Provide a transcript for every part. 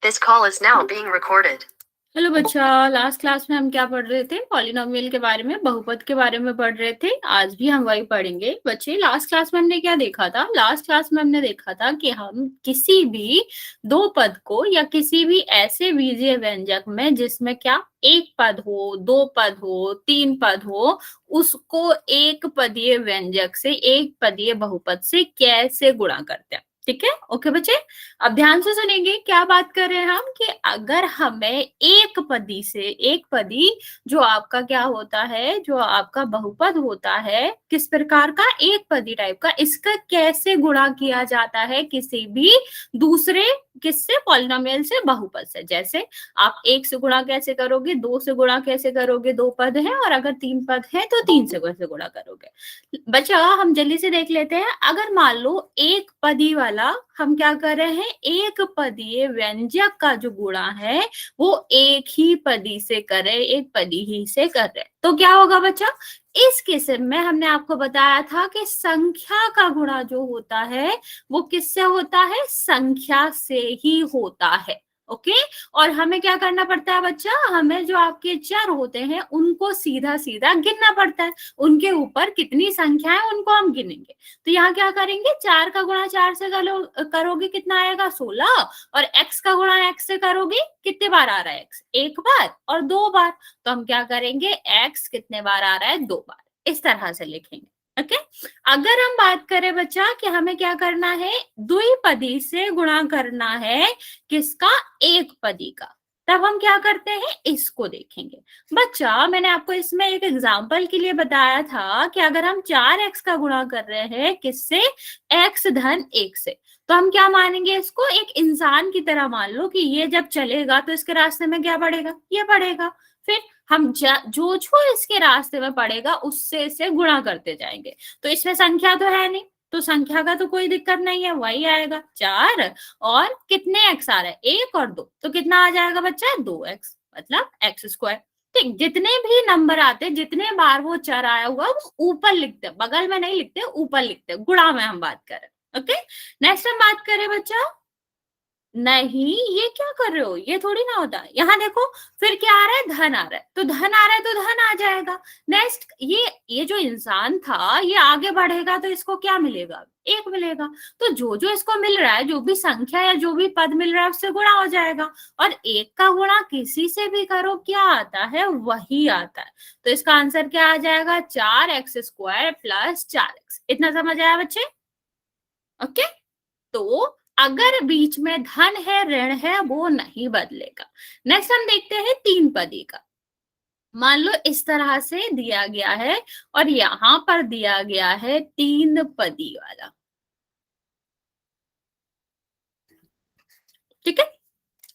This call is now being recorded. Hello बच्चा, last class में हम क्या पढ़ रहे थे? पॉलिनोमियल के बारे में, बहुपद के बारे में पढ़ रहे थे। आज भी हम वही पढ़ेंगे बच्चे। लास्ट क्लास में हमने क्या देखा था? लास्ट क्लास में हमने देखा था कि हम किसी भी दो पद को या किसी भी ऐसे बीजीय व्यंजक में जिसमें क्या एक पद हो, दो पद हो, तीन पद हो, उसको एक पदीय व्यंजक से, एक पदीय बहुपद से कैसे गुणा करते हैं। ठीक है, ओके बच्चे। अब ध्यान से सुनेंगे, क्या बात कर रहे हैं हम कि अगर हमें एक पदी से, एक पदी जो आपका क्या होता है, जो आपका बहुपद होता है, किस प्रकार का? एक पदी टाइप का, इसका कैसे गुणा किया जाता है किसी भी दूसरे किससे? पॉलिनोमियल से, बहुपद से। जैसे आप एक से गुणा कैसे करोगे, दो से गुणा कैसे करोगे, दो पद है, और अगर तीन पद है तो तीन से कैसे गुणा करोगे। बच्चा हम जल्दी से देख लेते हैं। अगर मान लो एक पदी वाला हम क्या कर रहे हैं, एक पदीय व्यंजक का जो गुणा है वो एक ही पदी से कर रहे, एक पदी ही से कर रहे, तो क्या होगा बच्चा? इस किस्म में हमने आपको बताया था कि संख्या का गुणा जो होता है वो किससे होता है? संख्या से ही होता है। ओके, और हमें क्या करना पड़ता है बच्चा? हमें जो आपके चर होते हैं उनको सीधा सीधा गिनना पड़ता है, उनके ऊपर कितनी संख्या है उनको हम गिनेंगे। तो यहाँ क्या करेंगे? 4 का गुणा 4 से करोगे, कितना आएगा? 16। और x का गुणा x से करोगे, कितने बार आ रहा है x? एक बार और दो बार। तो हम क्या करेंगे? x कितने बार आ रहा है? दो बार। इस तरह से लिखेंगे। ओके, अगर हम बात करें बच्चा कि हमें क्या करना है, द्विपदी से गुणा करना है किसका? एक पदी का, तब हम क्या करते हैं? इसको देखेंगे। बच्चा मैंने आपको इसमें एक एग्जांपल के लिए बताया था कि अगर हम 4x का गुणा कर रहे हैं किससे? x धन 1 से, तो हम क्या मानेंगे इसको? एक इंसान की तरह मान लो कि ये जब चलेगा तो इसके रास्ते में क्या पड़ेगा? ये पड़ेगा। फिर हम जो इसके रास्ते में पड़ेगा उससे इसे गुणा करते जाएंगे। तो इसमें संख्या तो है नहीं, तो संख्या का तो कोई दिक्कत नहीं है, वही आएगा 4। और कितने एक्स आ रहा है? एक और दो, तो कितना आ जाएगा बच्चा? 2x, मतलब एक्स स्क्वायर। ठीक, जितने भी नंबर आते, जितने बार वो चर आया हुआ वो ऊपर लिखते, बगल में नहीं लिखते, ऊपर लिखते। गुणा में हम बात करें। ओके, नेक्स्ट हम बात करें बच्चा। नहीं, ये क्या कर रहे हो? ये थोड़ी ना होता है। यहाँ देखो, फिर क्या आ रहा है? धन आ रहा है, तो धन आ रहा है तो धन आ जाएगा। नेक्स्ट, ये जो इंसान था ये आगे बढ़ेगा तो इसको क्या मिलेगा? एक मिलेगा। तो जो जो इसको मिल रहा है, जो भी संख्या या जो भी पद मिल रहा है उससे गुणा हो जाएगा। और एक का गुणा किसी से भी करो, क्या आता है? वही आता है। तो इसका आंसर क्या आ जाएगा? 4x square plus 4x। इतना समझ आया बच्चे? ओके, तो अगर बीच में धन है, ऋण है, वो नहीं बदलेगा। नेक्स्ट हम देखते हैं तीन पदी का। मान लो इस तरह से दिया गया है और यहां पर दिया गया है तीन पदी वाला। ठीक है,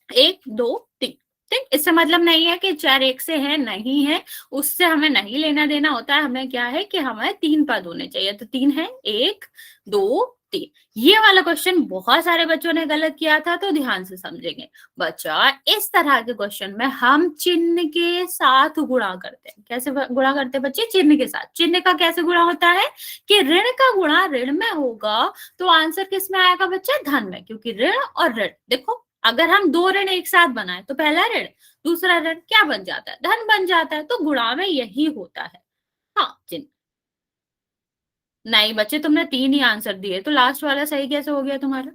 एक दो तीन। ठीक, इससे मतलब नहीं है कि चार एक से है, नहीं है, उससे हमें नहीं लेना देना होता है। हमें क्या है कि हमें तीन पद होने चाहिए। तो तीन है, एक दो तीन। ये वाला क्वेश्चन बहुत सारे बच्चों ने गलत किया था, तो ध्यान से समझेंगे बच्चा। इस तरह के क्वेश्चन में हम चिन्ह के साथ गुणा करते हैं। कैसे गुणा करते हैं बच्चे? चिन्ह के साथ। चिन्ह का कैसे गुणा होता है कि ऋण का गुणा ऋण में होगा तो आंसर किस में आएगा बच्चा? धन में, क्योंकि ऋण और ऋण। देखो, अगर हम दो ऋण एक साथ बनाए तो पहला ऋण दूसरा ऋण क्या बन जाता है? धन बन जाता है। तो गुणा में यही होता है। हाँ, चिन्ह। नहीं बच्चे, तुमने तीन ही आंसर दिए, तो लास्ट वाला सही कैसे हो गया तुम्हारा?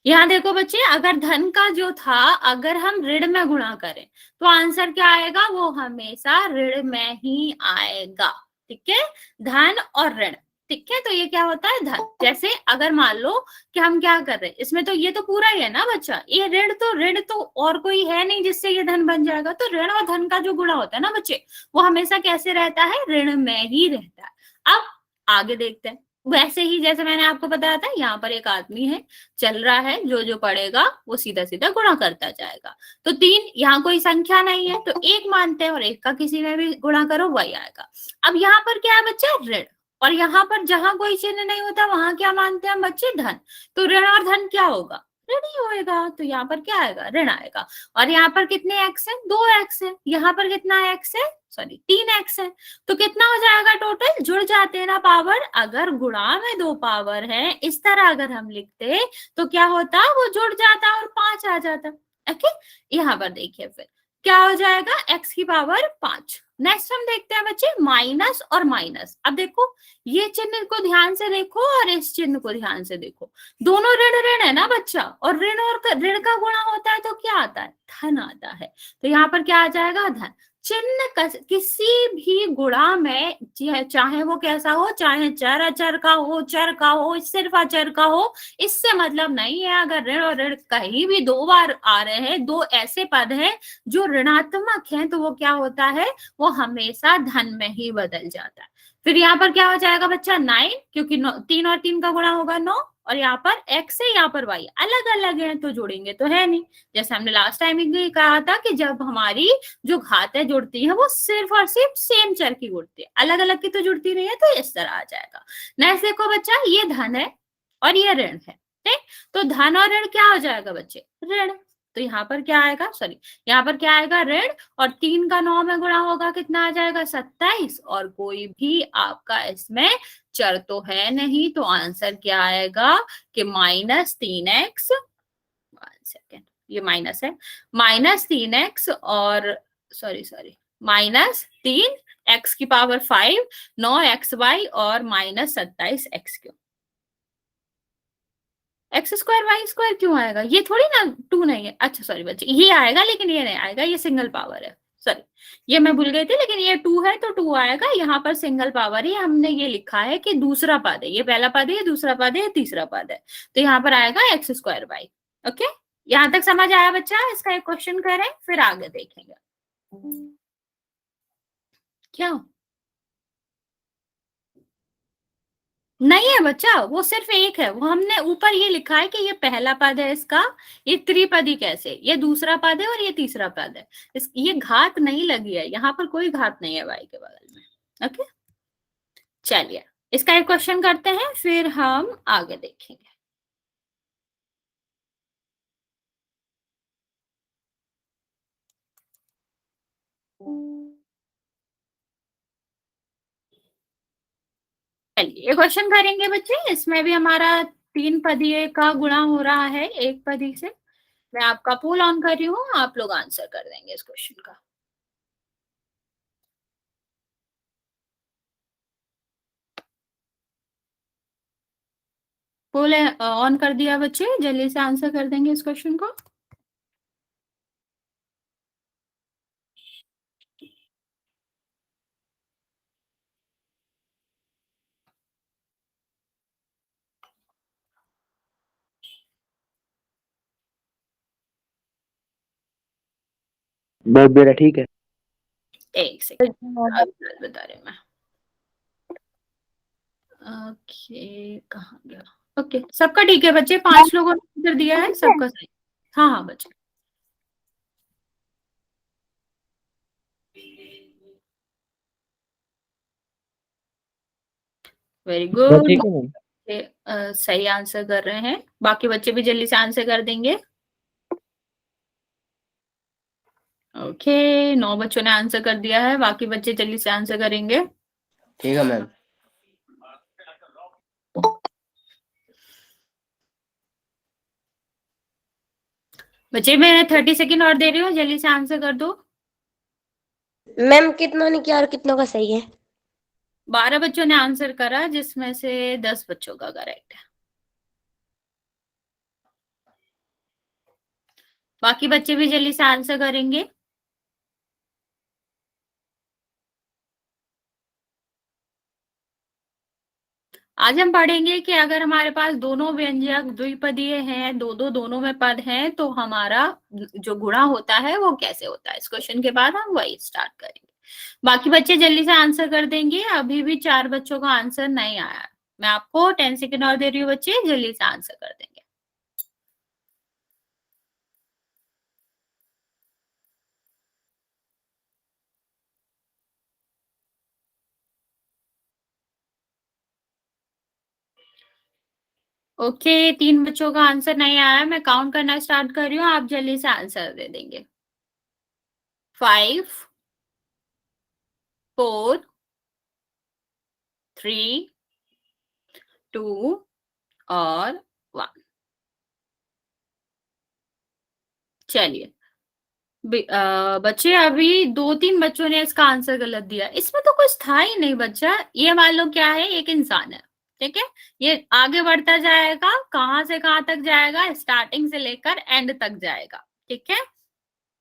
यहाँ देखो बच्चे, अगर धन का जो था अगर हम ऋण में गुणा करें तो आंसर क्या आएगा? वो हमेशा ऋण में ही आएगा। ठीक है, धन और ऋण। ठीक है, तो ये क्या होता है? धन। जैसे अगर मान लो कि हम क्या कर रहे हैं इसमें, तो ये तो पूरा ही है ना बच्चा। ये ऋण तो और कोई है नहीं जिससे ये धन बन जाएगा। तो ऋण और धन का जो गुणा होता है ना बच्चे, वो हमेशा कैसे रहता है? ऋण में ही रहता है। अब आगे देखते हैं। वैसे ही जैसे मैंने आपको बताया था, यहाँ पर एक आदमी है, चल रहा है, जो जो पड़ेगा वो सीधा सीधा गुणा करता जाएगा। तो तीन, यहाँ कोई संख्या नहीं है तो एक मानते हैं, और एक का किसी में भी गुणा करो वही आएगा। अब यहाँ पर क्या है बच्चा? ऋण। और यहाँ पर जहां कोई चिन्ह नहीं होता वहां क्या मानते हैं बच्चे? धन। तो ऋण और धन क्या होगा? ऋण ही होएगा। तो यहाँ पर क्या आएगा? ऋण आएगा। और यहाँ पर कितने एक्स है? दो एक्स है। यहाँ पर कितना एक्स है? सॉरी, तीन एक्स है। तो कितना हो जाएगा टोटल? जुड़ जाते हैं ना पावर। अगर गुणा में दो पावर है, इस तरह अगर हम लिखते तो क्या होता? वो जुड़ जाता और 5 आ जाता। ओके, यहाँ पर देखिए फिर क्या हो जाएगा, x की पावर 5। नेक्स्ट हम देखते हैं बच्चे माइनस और माइनस। अब देखो ये चिन्ह को ध्यान से देखो और इस चिन्ह को ध्यान से देखो, दोनों ऋण ऋण है ना बच्चा, और ऋण और ऋण का गुणा होता है तो क्या आता है, धन आता है। तो यहाँ पर क्या आ जाएगा, धन। चिन्ह किसी भी गुणा में, चाहे वो कैसा हो, चाहे चर अचर का हो, चर का हो, सिर्फ अचर का हो, इससे मतलब नहीं है। अगर ऋण और ऋण कहीं भी दो बार आ रहे हैं, दो ऐसे पद हैं जो ऋणात्मक हैं, तो वो क्या होता है, वो हमेशा धन में ही बदल जाता है। फिर यहाँ पर क्या हो जाएगा बच्चा, 9, क्योंकि 3 और 3 का गुणा होगा 9, और यहाँ पर x है, यहाँ पर y, अलग अलग है तो जोड़ेंगे तो है नहीं। जैसे हमने लास्ट टाइम ही कहा था कि जब हमारी जो घातें जुड़ती है वो सिर्फ और सिर्फ सेम चर की जुड़ती है, अलग अलग की तो जुड़ती नहीं है, तो इस तरह आ जाएगा। नेक्स्ट देखो बच्चा, ये धन है और ये ऋण है, ठीक। तो धन और ऋण क्या हो जाएगा बच्चे, ऋण। तो यहाँ पर क्या आएगा, सॉरी, यहाँ पर क्या आएगा, ऋण, और 3 का 9 में गुणा होगा, कितना आ जाएगा, 27, और कोई भी आपका इसमें चर तो है नहीं, तो आंसर क्या आएगा कि -3x, 1 सेकेंड, ये माइनस है, -3x और सॉरी -3 x की पावर 5, 9xy और -27x3। X square Y square क्यों आएगा, ये थोड़ी ना 2 नहीं है, अच्छा सॉरी बच्चे, ये आएगा लेकिन ये नहीं आएगा, ये सिंगल पावर है, सॉरी, ये मैं भूल गई थी, लेकिन ये 2 है तो 2 आएगा। यहाँ पर सिंगल पावर ही हमने ये लिखा है कि दूसरा पद है, ये पहला पद है, ये दूसरा पद है, ये तीसरा पद है, तो यहाँ पर आएगा एक्स स्क्वायर वाई। ओके, यहाँ तक समझ आया बच्चा, इसका एक क्वेश्चन करें फिर आगे देखेंगे। क्या नहीं है बच्चा, वो सिर्फ एक है, वो हमने ऊपर ये लिखा है कि ये पहला पद है इसका, ये त्रिपदी कैसे, ये दूसरा पद है और ये तीसरा पद है, ये घात नहीं लगी है, यहाँ पर कोई घात नहीं है वाई के बगल में। ओके, चलिए इसका एक क्वेश्चन करते हैं फिर हम आगे देखेंगे। चलिए ये क्वेश्चन करेंगे बच्चे, इसमें भी हमारा 3 पदीय का गुणा हो रहा है 1 पदी से। मैं आपका पोल ऑन कर रही हूँ, आप लोग आंसर कर देंगे इस क्वेश्चन का। पोल ऑन कर दिया बच्चे, जल्दी से आंसर कर देंगे इस क्वेश्चन को। बहुत बेटा ठीक है। एक सेकंड बता रहे मैं। ओके, कहाँ गया, ओके सबका ठीक है बच्चे, 5 लोगों ने आंसर दिया है, सबका सही। हाँ हाँ बच्चे, वेरी बहुत गुड। ठीक है मैम। सही आंसर कर रहे हैं, बाकी बच्चे भी जल्दी से आंसर कर देंगे। ओके, 9 बच्चों ने आंसर कर दिया है, बाकी बच्चे जल्दी से आंसर करेंगे। ठीक है मैम। बच्चे मैं 30 सेकेंड और दे रही हूँ, जल्दी से आंसर कर दो। मैम कितनों ने किया और कितनों का सही है? 12 बच्चों ने आंसर करा, जिसमें से 10 बच्चों का करेक्ट है, बाकी बच्चे भी जल्दी से आंसर करेंगे। आज हम पढ़ेंगे कि अगर हमारे पास दोनों व्यंजक द्विपदीय हैं, दो दो दोनों में पद हैं, तो हमारा जो गुणा होता है वो कैसे होता है। इस क्वेश्चन के बाद हम वही स्टार्ट करेंगे, बाकी बच्चे जल्दी से आंसर कर देंगे। अभी भी 4 बच्चों का आंसर नहीं आया, मैं आपको 10 सेकेंड और दे रही हूँ, बच्चे जल्दी से आंसर कर देंगे। ओके, 3 बच्चों का आंसर नहीं आया, मैं काउंट करना स्टार्ट कर रही हूँ, आप जल्दी से आंसर दे देंगे। 5 4 3 2 और 1। चलिए बच्चे, अभी 2-3 बच्चों ने इसका आंसर गलत दिया। इसमें तो कुछ था ही नहीं बच्चा। ये मान लो क्या है, एक इंसान है, ठीक है। ये आगे बढ़ता जाएगा, कहां से कहां तक जाएगा, स्टार्टिंग से लेकर एंड तक जाएगा, ठीक है।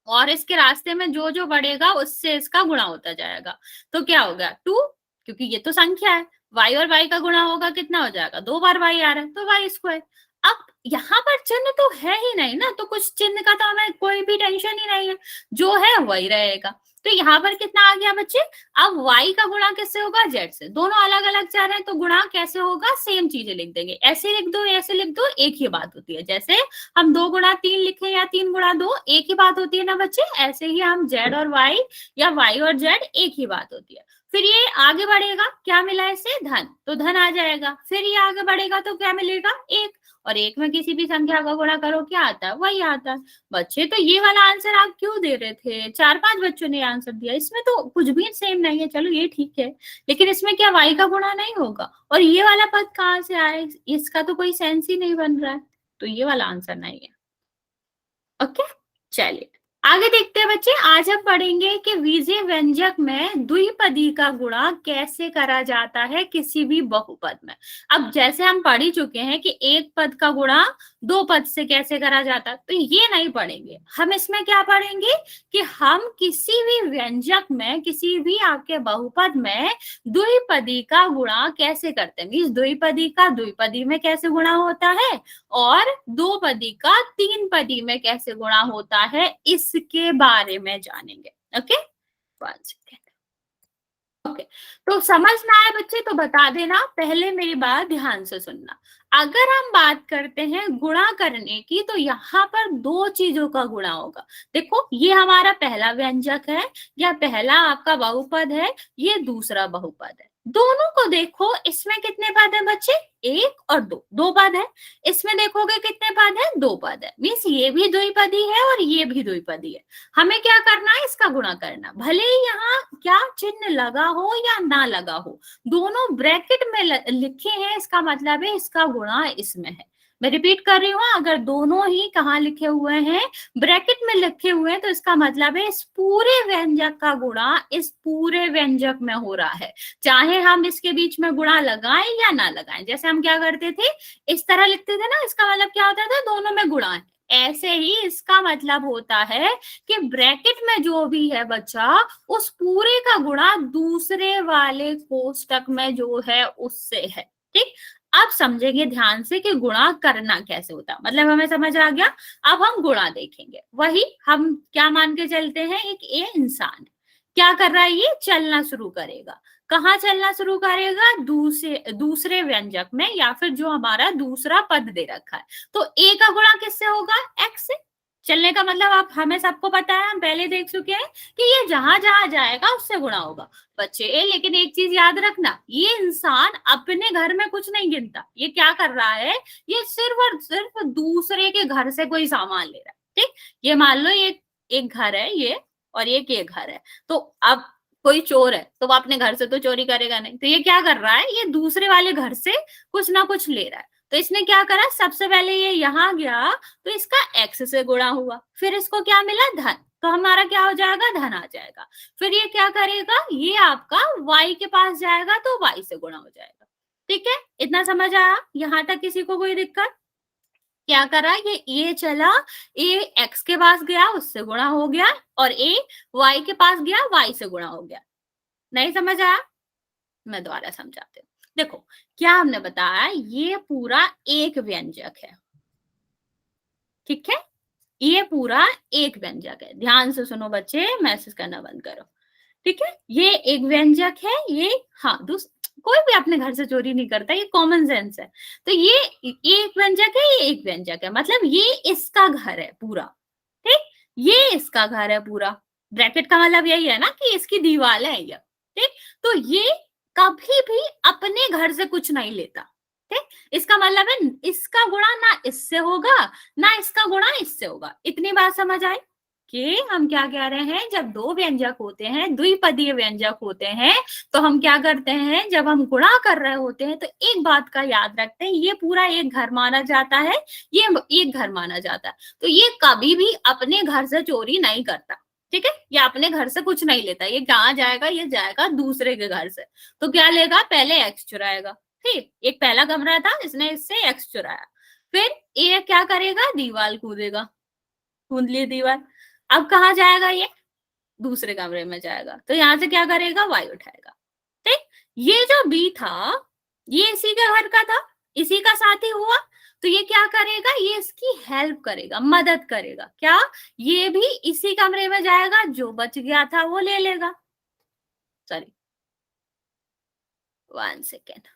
और इसके रास्ते में जो जो बढ़ेगा उससे इसका गुणा होता जाएगा। तो क्या हो गया 2, क्योंकि ये तो संख्या है, y और y का गुणा होगा, कितना हो जाएगा, 2 बार y आ रहा है तो y²। अब यहाँ पर चिन्ह तो है ही नहीं ना, तो कुछ चिन्ह का तो हमें कोई भी टेंशन ही नहीं है, जो है वही रहेगा। तो यहाँ पर कितना आ गया बच्चे, अब y का गुणा किससे होगा, z से। दोनों अलग अलग जा रहे हैं तो गुणा कैसे होगा, सेम चीजें लिख देंगे। ऐसे लिख दो, ऐसे लिख दो, एक ही बात होती है। जैसे हम 2 गुणा 3 लिखे या 3 गुणा 2, एक ही बात होती है ना बच्चे। ऐसे ही हम z और y या y और z एक ही बात होती है। फिर ये आगे बढ़ेगा, क्या मिला इसे, धन, तो धन आ जाएगा। फिर ये आगे बढ़ेगा तो क्या मिलेगा, 1, और 1 में किसी भी संख्या का गुणा करो, क्या आता है, वही आता है। बच्चे तो ये वाला आंसर आप क्यों दे रहे थे, 4-5 बच्चों ने आंसर दिया, इसमें तो कुछ भी सेम नहीं है। चलो ये ठीक है, लेकिन इसमें क्या y का गुणा नहीं होगा, और ये वाला पद कहाँ से आए, इसका तो कोई सेंस ही नहीं बन रहा है, तो ये वाला आंसर नहीं है। ओके, चलिए आगे देखते हैं बच्चे। आज हम पढ़ेंगे कि बीजीय व्यंजक में द्विपदी का गुणा कैसे करा जाता है किसी भी बहुपद में। अब जैसे हम पढ़ ही चुके हैं कि एक पद का गुणा 2 पद से कैसे करा जाता है, तो ये नहीं पढ़ेंगे हम। इसमें क्या पढ़ेंगे कि हम किसी भी व्यंजक में, किसी भी आपके बहुपद में द्विपदी का गुणा कैसे करते हैं। मीन्स द्विपदी का द्विपदी में कैसे गुणा होता है, और 2 पदी का 3 पदी में कैसे गुणा होता है, इसके बारे में जानेंगे। Okay, 1 second. ओके, तो समझ ना आए बच्चे तो बता देना, पहले मेरी बात ध्यान से सुनना। अगर हम बात करते हैं गुणा करने की, तो यहाँ पर 2 चीजों का गुणा होगा। देखो, ये हमारा पहला व्यंजक है, या पहला आपका बहुपद है, ये दूसरा बहुपद है। दोनों को देखो, इसमें कितने पद है बच्चे, 1 और 2, 2 पद है। इसमें देखोगे कितने पद है, 2 पद है। मीन्स ये भी द्विपदी है और ये भी द्विपदी है। हमें क्या करना है, इसका गुणा करना। भले ही यहाँ क्या चिन्ह लगा हो या ना लगा हो, दोनों ब्रैकेट में लिखे हैं, इसका मतलब है इसका गुणा इसमें है। मैं रिपीट कर रही हूँ, अगर दोनों ही कहाँ लिखे हुए हैं, ब्रैकेट में लिखे हुए हैं, तो इसका मतलब है इस पूरे व्यंजक का गुणा इस पूरे व्यंजक में हो रहा है, चाहे हम इसके बीच में गुणा लगाएं या ना लगाएं। जैसे हम क्या करते थे, इस तरह लिखते थे ना, इसका मतलब क्या होता था, दोनों में गुणा है। ऐसे ही इसका मतलब होता है कि ब्रैकेट में जो भी है बच्चा, उस पूरे का गुणा दूसरे वाले कोष्टक में जो है उससे है। ठीक, अब समझेंगे ध्यान से कि गुणा करना कैसे होता है। मतलब हमें समझ आ गया। अब हम गुणा देखेंगे। वही हम क्या मान के चलते हैं, एक ये इंसान क्या कर रहा है, ये चलना शुरू करेगा। कहाँ चलना शुरू करेगा, दूसरे व्यंजक में, या फिर जो हमारा दूसरा पद दे रखा है। तो ए का गुणा किससे होगा, एक्स से। चलने का मतलब आप हमें सबको पता है, हम पहले देख चुके हैं कि ये जहां जहां जाएगा उससे गुणा होगा बच्चे। लेकिन एक चीज याद रखना, ये इंसान अपने घर में कुछ नहीं गिनता। ये क्या कर रहा है, ये सिर्फ और सिर्फ दूसरे के घर से कोई सामान ले रहा है। ठीक, ये मान लो ये एक घर है ये, और ये घर है। तो अब कोई चोर है तो वो अपने घर से तो चोरी करेगा नहीं, तो ये क्या कर रहा है, ये दूसरे वाले घर से कुछ ना कुछ ले रहा है। तो इसने क्या करा, सबसे पहले ये यहाँ गया तो इसका एक्स से गुणा हुआ, फिर इसको क्या मिला, धन, तो हमारा क्या हो जाएगा, धन आ जाएगा। फिर ये क्या करेगा, ये आपका y के पास जाएगा तो y से गुणा हो जाएगा। ठीक है, इतना समझ आया, यहाँ तक किसी को कोई दिक्कत। क्या करा, ये चला, ए एक्स के पास गया उससे गुणा हो गया, और ए वाई के पास गया वाई से गुणा हो गया। नहीं समझ आया, मैं दोबारा समझाती हूँ। देखो क्या हमने बताया, ये पूरा एक व्यंजक है, ठीक है, ये पूरा एक व्यंजक है। ध्यान से सुनो बच्चे, मैसेज करना बंद करो। ठीक है, ये एक व्यंजक है, ये हाँ कोई भी अपने घर से चोरी नहीं करता, ये कॉमन सेंस है। तो ये एक व्यंजक है, ये एक व्यंजक है, मतलब ये इसका घर है पूरा। ठीक, ये इसका घर है पूरा। ब्रैकेट का मतलब यही है ना कि इसकी दीवार है ये। ठीक, तो ये कभी भी अपने घर से कुछ नहीं लेता। ठीक, इसका मतलब है इसका गुणा ना इससे होगा ना इसका गुणा इससे होगा। इतनी बात समझ आई। कि हम क्या कह रहे हैं, जब दो व्यंजक होते हैं, द्विपदीय व्यंजक होते हैं, तो हम क्या करते हैं, जब हम गुणा कर रहे होते हैं तो एक बात का याद रखते हैं, ये पूरा एक घर माना जाता है, ये एक घर माना जाता है, तो ये कभी भी अपने घर से चोरी नहीं करता, ठीक है, ये अपने घर से कुछ नहीं लेता, ये कहाँ जाएगा, ये जाएगा दूसरे के घर से, तो क्या लेगा, पहले एक्स चुराएगा, ठीक, एक पहला कमरा था, इसने इससे एक्स चुराया, फिर ये क्या करेगा, दीवार कूदेगा, कूद ली दीवार, अब कहाँ जाएगा, ये दूसरे कमरे में जाएगा, तो यहां से क्या करेगा, वाई उठाएगा, ठीक, ये जो बी था ये इसी के घर का था, इसी का साथी हुआ, तो ये क्या करेगा, ये इसकी हेल्प करेगा, मदद करेगा, क्या, ये भी इसी कमरे में जाएगा, जो बच गया था वो ले लेगा, सॉरी 1 सेकेंड,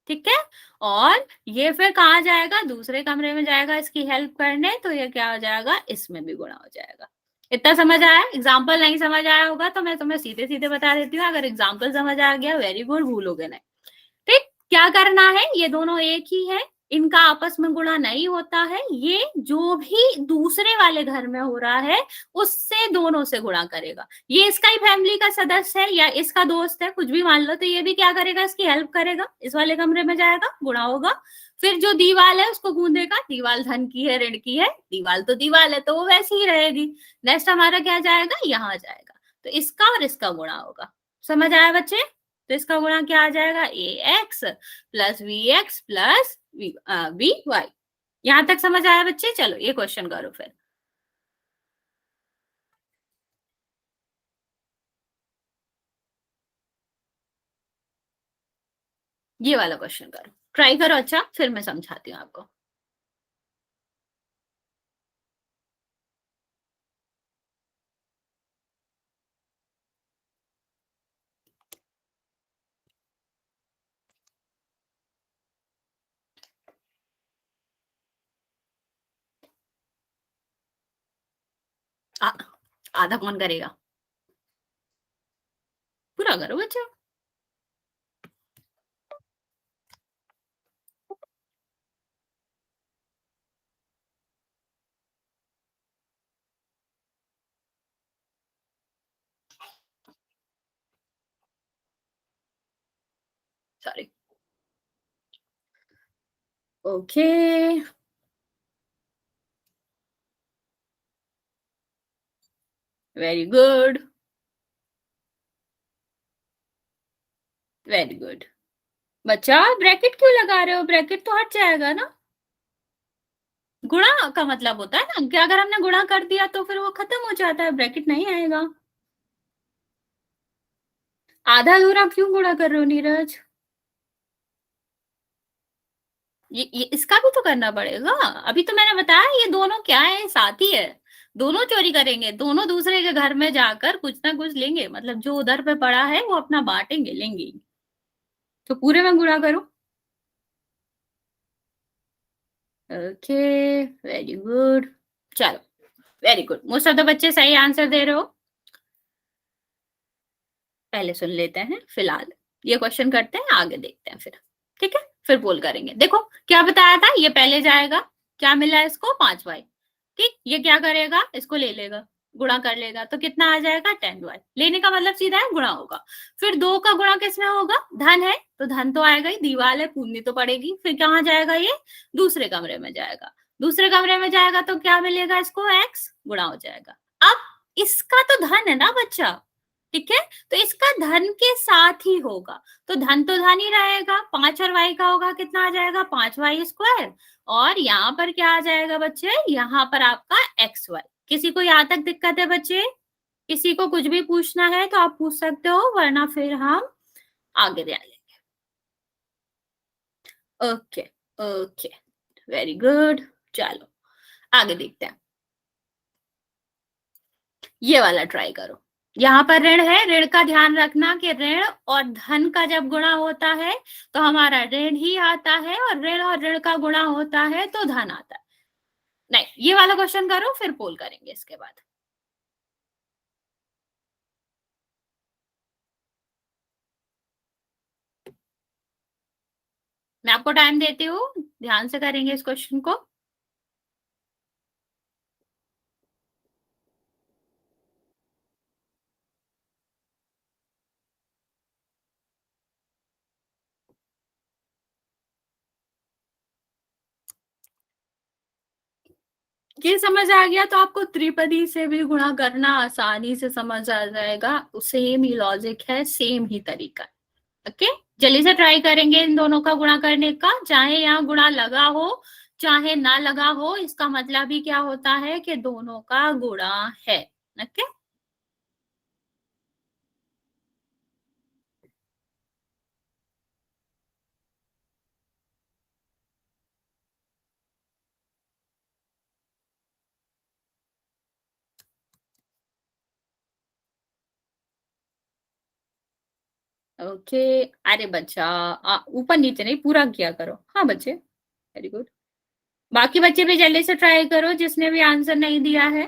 ठीक है, और ये फिर कहाँ जाएगा, दूसरे कमरे में जाएगा इसकी हेल्प करने, तो ये क्या हो जाएगा, इसमें भी गुणा हो जाएगा। इतना समझ आया, एग्जाम्पल नहीं समझ आया होगा तो मैं तुम्हें सीधे सीधे बता देती हूँ, अगर एग्जाम्पल समझ आ गया वेरी गुड, भूलोगे नहीं, ठीक, क्या करना है, ये दोनों एक ही है, इनका आपस में गुणा नहीं होता है, ये जो भी दूसरे वाले घर में हो रहा है उससे दोनों से गुणा करेगा, ये इसका ही फैमिली का सदस्य है या इसका दोस्त है, कुछ भी मान लो, तो ये भी क्या करेगा, इसकी हेल्प करेगा, इस वाले कमरे में जाएगा, गुणा होगा, फिर जो दीवाल है उसको गूंदेगा, दीवाल धन की है ऋण की है, दीवाल तो दीवाल है तो वो वैसी ही रहेगी, नेक्स्ट हमारा क्या जाएगा, यहाँ जाएगा, तो इसका और इसका गुणा होगा, समझ आया बच्चे, तो इसका गुणा क्या आ जाएगा, a x plus v x plus b y, यहां तक समझ आया बच्चे, चलो ये क्वेश्चन करो फिर, ये वाला क्वेश्चन करो, ट्राई करो, अच्छा फिर मैं समझाती हूँ आपको, आधा कौन करेगा, पूरा करो बच्चा, sorry, okay, very good, very good, बच्चा ब्रैकेट क्यों लगा रहे हो, ब्रैकेट तो हट जाएगा ना, गुणा का मतलब होता है ना कि अगर हमने गुणा कर दिया तो फिर वो खत्म हो जाता है, ब्रैकेट नहीं आएगा, आधा अधूरा क्यों गुणा कर रहे हो नीरज, ये इसका भी तो करना पड़ेगा, अभी तो मैंने बताया ये दोनों क्या है, साथी है, दोनों चोरी करेंगे, दोनों दूसरे के घर में जाकर कुछ ना कुछ लेंगे, मतलब जो उधर पे पड़ा है वो अपना बांटेंगे, लेंगे, तो पूरे में गुणा करो, ओके, वेरी गुड, चलो very good, most of the बच्चे सही आंसर दे रहे हो, पहले सुन लेते हैं फिलहाल, ये क्वेश्चन करते हैं, आगे देखते हैं ठीक है, फिर बोल करेंगे, देखो क्या बताया था, ये पहले जाएगा, क्या मिला इसको, 5y, ठीक, ये क्या करेगा, इसको ले लेगा, गुणा कर लेगा, तो कितना आ जाएगा, 10y, लेने का मतलब सीधा है गुणा होगा, फिर 2 का गुणा किसमें होगा, धन है तो धन तो आएगा ही, दीवार है कूदनी तो पड़ेगी, फिर कहाँ जाएगा, ये दूसरे कमरे में जाएगा, दूसरे कमरे में जाएगा तो क्या मिलेगा इसको, x गुणा हो जाएगा, अब इसका तो धन है ना बच्चा, ठीक है, तो इसका धन के साथ ही होगा, तो धन ही रहेगा, 5 और y का होगा, कितना आ जाएगा, 5y², और यहाँ पर क्या आ जाएगा बच्चे, यहाँ पर आपका xy, किसी को यहाँ तक दिक्कत है बच्चे, किसी को कुछ भी पूछना है तो आप पूछ सकते हो, वरना फिर हम आगे ध्यान लेंगे, ओके, ओके, वेरी गुड, चलो आगे देखते हैं, ये वाला ट्राई करो, यहाँ पर ऋण है, ऋण का ध्यान रखना कि ऋण और धन का जब गुणा होता है तो हमारा ऋण ही आता है, और ऋण का गुणा होता है तो धन आता है, नहीं ये वाला क्वेश्चन करो फिर पोल करेंगे इसके बाद, मैं आपको टाइम देती हूँ, ध्यान से करेंगे इस क्वेश्चन को, ये समझ आ गया तो आपको त्रिपदी से भी गुणा करना आसानी से समझ आ जाएगा। सेम ही लॉजिक है, सेम ही तरीका है। ओके, जल्दी से ट्राई करेंगे इन दोनों का गुणा करने का। चाहे यहाँ गुणा लगा हो चाहे ना लगा हो, इसका मतलब ही क्या होता है कि दोनों का गुणा है। Okay, okay. अरे बच्चा, ऊपर नीचे नहीं, पूरा किया करो। हाँ बच्चे, वेरी गुड। बाकी बच्चे भी जल्दी से ट्राई करो जिसने भी आंसर नहीं दिया है।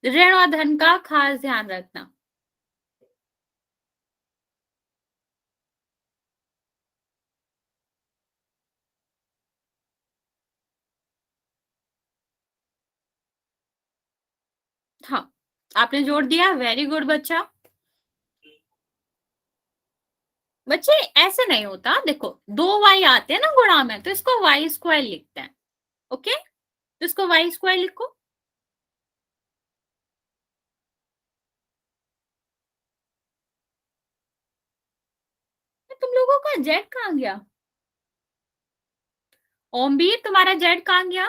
ऋण और धन का खास ध्यान रखना। हाँ, आपने जोड़ दिया, वेरी गुड बच्चा। बच्चे ऐसे नहीं होता, देखो 2y आते हैं ना गुणा में, तो इसको y स्क्वायर लिखते हैं। ओके, तो इसको y स्क्वायर लिखो। तुम लोगों का z कहाँ गया? ओमबीर, तुम्हारा z कहाँ गया?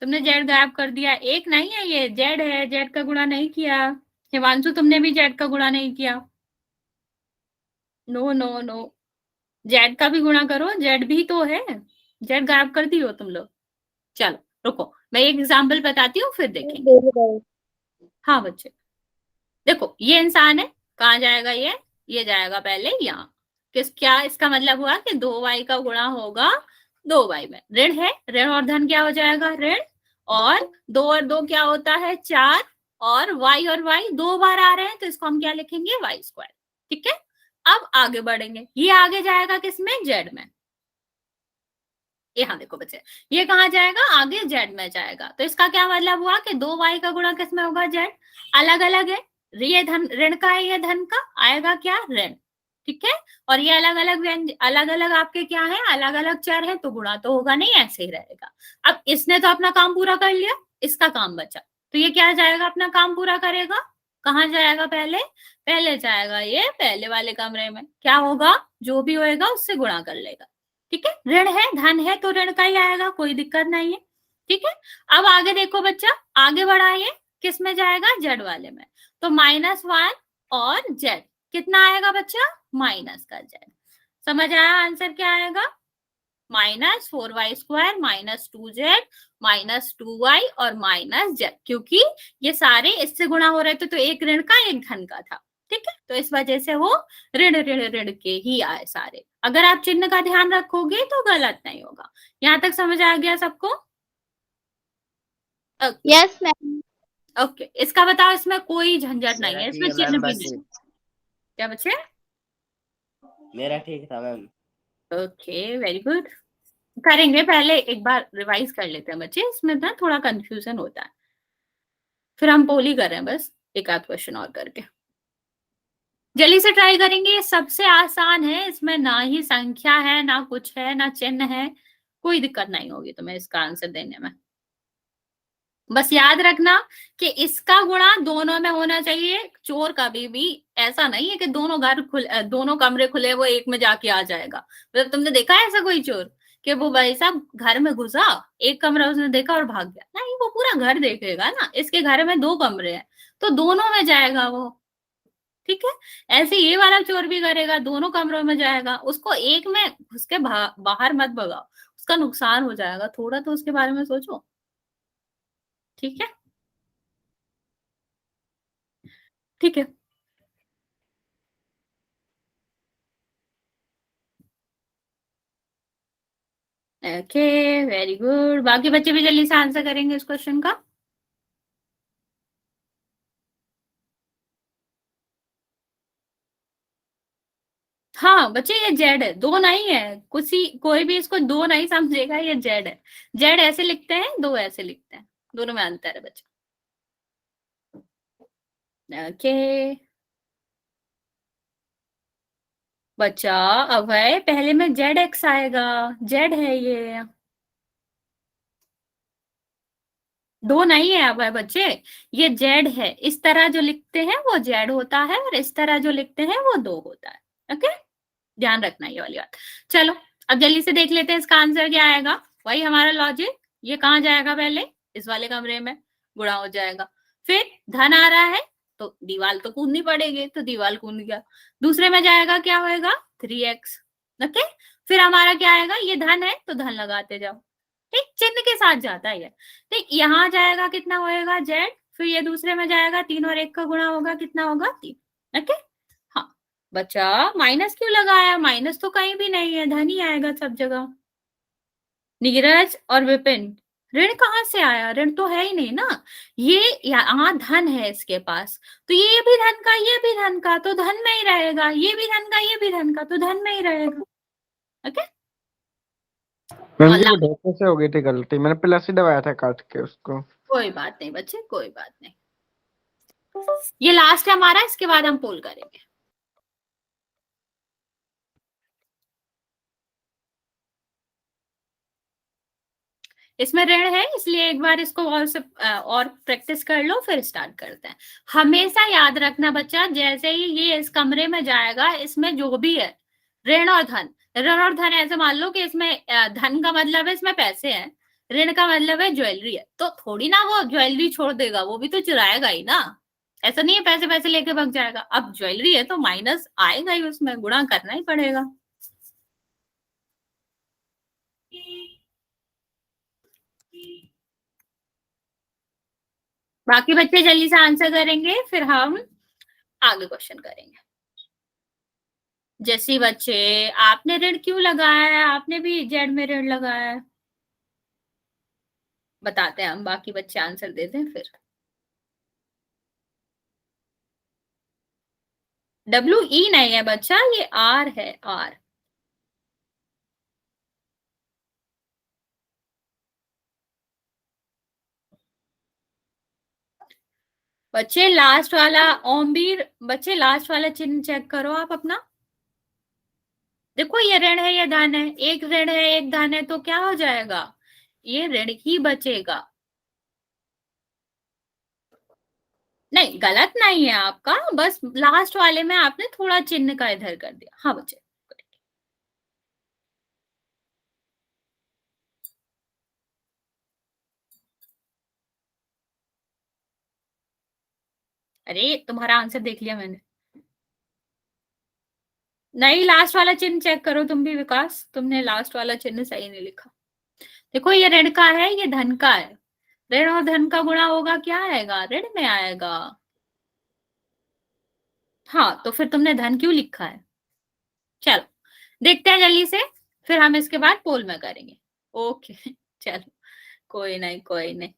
तुमने z गायब कर दिया। एक नहीं है ये, z है, z का गुणा नहीं किया। हिमांशु, तुमने भी z का गुणा नहीं किया। नो नो नो, z का भी गुणा करो, z भी तो है। z गायब कर दी हो तुम लोग। चलो रुको, मैं एक एग्जाम्पल बताती हूँ फिर देखेंगे। हाँ बच्चे, देखो ये इंसान है, कहाँ जाएगा ये जाएगा पहले यहाँ। क्या इसका मतलब हुआ कि 2y का गुणा होगा 2y में। ऋण है, ऋण और धन क्या हो जाएगा? ऋण। और 2 और 2 क्या होता है? 4। और y और y 2 बार आ रहे हैं, तो इसको हम क्या लिखेंगे? y square. ठीक है, अब आगे बढ़ेंगे। ये आगे जाएगा किसमें? z में। यहाँ देखो बच्चे, ये कहाँ जाएगा? आगे z में जाएगा। तो इसका क्या मतलब हुआ कि 2y का गुणा किस में होगा? z। अलग अलग है, ये धन ऋण का है, ये धन का आएगा क्या? ऋण। ठीक है, और ये अलग अलग अलग अलग आपके क्या है? अलग अलग चर है, तो गुणा तो होगा नहीं, ऐसे ही रहेगा। अब इसने तो अपना काम पूरा कर लिया, इसका काम बचा, तो ये क्या जाएगा? अपना काम पूरा करेगा। कहाँ जाएगा? पहले पहले जाएगा ये पहले वाले कमरे में। क्या होगा? जो भी होएगा उससे गुणा कर लेगा। ठीक है, ऋण है, धन है, तो ऋण का ही आएगा, कोई दिक्कत नहीं है। ठीक है, अब आगे देखो बच्चा, आगे बढ़ाइए, किस में जाएगा? जेड वाले में। तो -1 और जेड कितना आएगा बच्चा? माइनस का जेड। समझ आया आंसर क्या आएगा? -4y² -2z -2y और -z, क्योंकि ये सारे इससे गुणा हो रहे थे, तो एक ऋण का एक धन का था। ठीक है, तो इस वजह से वो ऋण ऋण ऋण के ही आए सारे। अगर आप चिन्ह का ध्यान रखोगे तो गलत नहीं होगा। यहाँ तक समझ आ गया सबको? Yes ma'am. ओके, इसका बताओ, इसमें कोई झंझट नहीं मेरा है, ठीक इसमें है चिन्ह मैम, भी बस नहीं। क्या बच्चे? मेरा ठीक था मैम। Okay, very good. करेंगे, पहले एक बार रिवाइज कर लेते हैं बच्चे, इसमें ना थोड़ा कंफ्यूजन होता है। फिर हम पोल ही कर रहे हैं बस, एक आध क्वेश्चन और करके। जल्दी से ट्राई करेंगे, ये सबसे आसान है, इसमें ना ही संख्या है, ना कुछ है, ना चिन्ह है। कोई दिक्कत नहीं होगी तुम्हें इसका आंसर देने में। बस याद रखना कि इसका गुणा दोनों में होना चाहिए। चोर कभी भी ऐसा नहीं है कि दोनों कमरे खुले वो एक में जाके आ जाएगा। मतलब तुमने देखा है ऐसा कोई चोर कि वो भाई साहब घर में घुसा, एक कमरा उसने देखा और भाग गया? नहीं, वो पूरा घर देखेगा ना। इसके घर में 2 कमरे हैं, तो दोनों में जाएगा वो। ठीक है, ऐसे ये वाला चोर भी करेगा, दोनों कमरों में जाएगा। उसको एक में घुस के बाहर मत भगाओ, उसका नुकसान हो जाएगा। थोड़ा तो उसके बारे में सोचो। ठीक है, ठीक है। Okay, very good. बाकी बच्चे भी जल्दी से आंसर करेंगे इस क्वेश्चन का। हाँ बच्चे, ये जेड है, 2 नहीं है। कोई भी इसको 2 नहीं समझेगा, ये जेड है। जेड ऐसे लिखते हैं, 2 ऐसे लिखते हैं, दोनों में अंतर है बच्चे। ओके, बच्चा अभय पहले में जेड एक्स आएगा, जेड है ये, दो नहीं है अभय बच्चे, ये जेड है। इस तरह जो लिखते हैं वो जेड होता है और इस तरह जो लिखते हैं वो दो होता है। ओके, ध्यान रखना ये वाली बात। चलो अब जल्दी से देख लेते हैं इसका आंसर क्या आएगा। वही हमारा लॉजिक, ये कहाँ जाएगा, पहले इस वाले कमरे में गुणा हो जाएगा, फिर धन आ रहा है तो दीवार तो कूदनी पड़ेगी, तो दीवार कूद गया। दूसरे में जाएगा क्या होएगा 3x। ओके, फिर हमारा क्या आएगा, ये धन है तो धन लगाते जाओ, ठीक, चिन्ह के साथ जाता है ये। ठीक, यहाँ जाएगा कितना होएगा जेड, फिर ये दूसरे में जाएगा 3 और 1 का गुणा होगा, कितना होगा 3। ओके, हाँ बच्चा माइनस क्यों लगाया, माइनस तो कहीं भी नहीं है, धन ही आएगा सब जगह। नीरज और विपिन, ऋण कहाँ से आया, ऋण तो है ही नहीं ना, ये यहाँ धन है इसके पास, तो ये भी धन का ये भी धन का, तो धन में ही रहेगा, ये भी धन का ये भी धन का, तो धन में ही रहेगा। ओके, मैम जी वो धोखे से हो गई थी गलती, मैंने प्लस ही दबाया था काट के उसको। कोई बात नहीं बच्चे, कोई बात नहीं। ये लास्ट है हमारा, इसके बाद हम पोल करेंगे। इसमें ऋण है इसलिए एक बार इसको और प्रैक्टिस कर लो, फिर स्टार्ट करते हैं। हमेशा याद रखना बच्चा, जैसे ही ये इस कमरे में जाएगा, इसमें जो भी है ऋण और धन, ऋण और धन ऐसे मान लो कि इसमें धन का मतलब है इसमें पैसे हैं, ऋण का मतलब है ज्वेलरी है, तो थोड़ी ना वो ज्वेलरी छोड़ देगा, वो भी तो चुराएगा ही ना, ऐसा नहीं है पैसे पैसे लेके भाग जाएगा। अब ज्वेलरी है तो माइनस आएगा ही, उसमें गुणा करना ही पड़ेगा। बाकी बच्चे जल्दी से आंसर करेंगे, फिर हम आगे क्वेश्चन करेंगे। जैसी बच्चे, आपने ऋण क्यों लगाया है, आपने भी जेड में ऋण लगाया है, बताते हैं हम, बाकी बच्चे आंसर देते हैं फिर। WE नहीं है बच्चा, ये R है, R। बच्चे लास्ट वाला ओमबीर, बच्चे लास्ट वाला चिन्ह चेक करो आप अपना, देखो ये ऋण है ये धन है, एक ऋण है एक धन है, तो क्या हो जाएगा, ये ऋण ही बचेगा। नहीं गलत नहीं है आपका, बस लास्ट वाले में आपने थोड़ा चिन्ह का इधर कर दिया। हाँ बच्चे, अरे तुम्हारा आंसर देख लिया मैंने। नहीं, लास्ट वाला चिन्ह चेक करो तुम भी विकास, तुमने लास्ट वाला चिन्ह सही नहीं लिखा। देखो ये ऋण का है ये धन का है, ऋण और धन का गुणा होगा, क्या आएगा, ऋण में आएगा। हाँ तो फिर तुमने धन क्यों लिखा है। चलो देखते हैं जल्दी से, फिर हम इसके बाद पोल में करेंगे। ओके चलो, कोई नहीं कोई नहीं,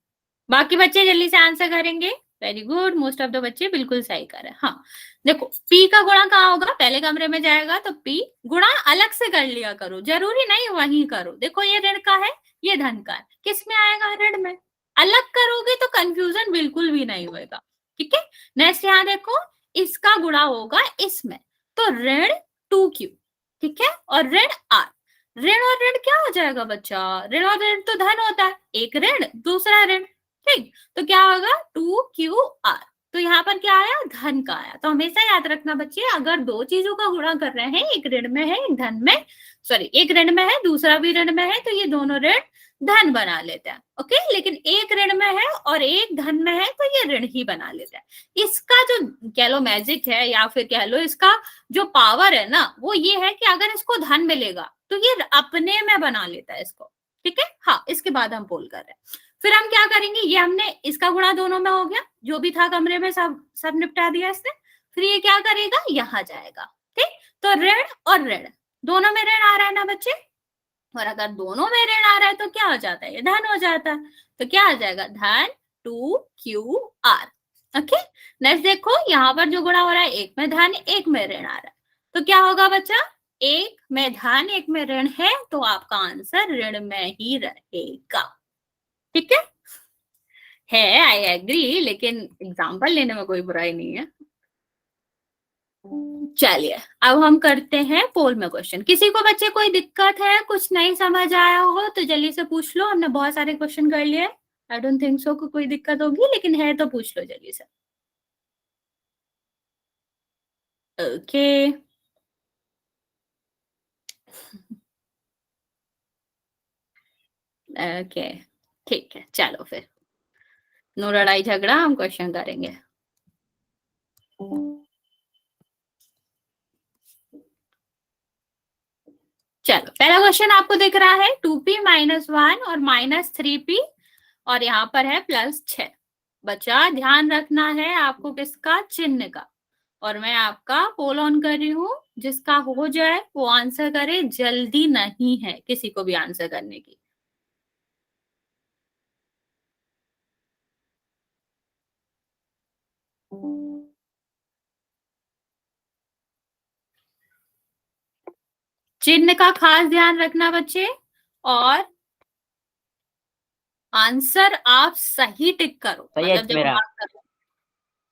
बाकी बच्चे जल्दी से आंसर करेंगे। Very good, most of the बच्चे बिल्कुल सही कर रहे हैं। हाँ देखो, पी का गुणा कहाँ होगा, पहले कमरे में जाएगा, तो पी गुणा अलग से कर लिया करो, जरूरी नहीं वहीं करो। देखो ये ऋण का है ये धन का है, किस में आएगा, ऋण में। अलग करोगे तो कंफ्यूजन बिल्कुल भी नहीं होगा। ठीक है, नेक्स्ट यहाँ देखो, इसका गुणा होगा इसमें, तो ऋण 2Q, ठीक है, और ऋण R। ऋण और ऋण क्या हो जाएगा बच्चा, ऋण और ऋण तो धन होता है, एक ऋण दूसरा ऋण, ठीक, तो क्या होगा 2QR। तो यहाँ पर क्या आया, धन का आया। तो हमेशा याद रखना बच्चे, अगर दो चीजों का गुणा कर रहे हैं, एक ऋण में है एक धन में, सॉरी एक ऋण में है दूसरा भी ऋण में है, तो ये दोनों ऋण धन बना लेते हैं। ओके, लेकिन एक ऋण में है और एक धन में है, तो ये ऋण ही बना लेते हैं। इसका जो कह लो मैजिक है, या फिर कह लो इसका जो पावर है ना, वो ये है कि अगर इसको धन मिलेगा तो ये अपने में बना लेता है इसको। ठीक है, हाँ इसके बाद हम पोल कर रहे हैं। फिर हम क्या करेंगे, ये हमने इसका गुणा दोनों में हो गया, जो भी था कमरे में सब निपटा दिया इसने। फिर ये क्या करेगा, यहाँ जाएगा, ठीक, तो ऋण और ऋण दोनों में ऋण आ रहा है ना बच्चे, और अगर दोनों में ऋण आ रहा है तो क्या हो जाता है, ये धन हो जाता है। तो क्या आ जाएगा, धन 2QR। ओके, नेक्स्ट देखो यहाँ पर जो गुणा हो रहा है, एक में धन एक में ऋण आ रहा है, तो क्या होगा बच्चा, एक में धन एक में ऋण है, तो आपका आंसर ऋण में ही रहेगा। ठीक है, आई एग्री, लेकिन एग्जाम्पल लेने में कोई बुराई नहीं है। चलिए अब हम करते हैं पोल में क्वेश्चन। किसी को बच्चे कोई दिक्कत है, कुछ नहीं समझ आया हो तो जल्दी से पूछ लो। हमने बहुत सारे क्वेश्चन कर लिए। आई डोंट थिंक सो को कोई दिक्कत होगी, लेकिन है तो पूछ लो जल्दी से। ओके ओके ठीक है, चलो फिर नो लड़ाई झगड़ा, हम क्वेश्चन करेंगे। चलो पहला क्वेश्चन आपको दिख रहा है 2p माइनस 1 और माइनस 3p और यहाँ पर है प्लस 6। बच्चा ध्यान रखना है आपको किसका, चिन्ह का। और मैं आपका पोल ऑन कर रही हूँ, जिसका हो जाए वो आंसर करे। जल्दी नहीं है किसी को भी आंसर करने की। चिन्ह का खास ध्यान रखना बच्चे, और आंसर आप सही टिक करो। सही है मतलब जब मेरा। आप करो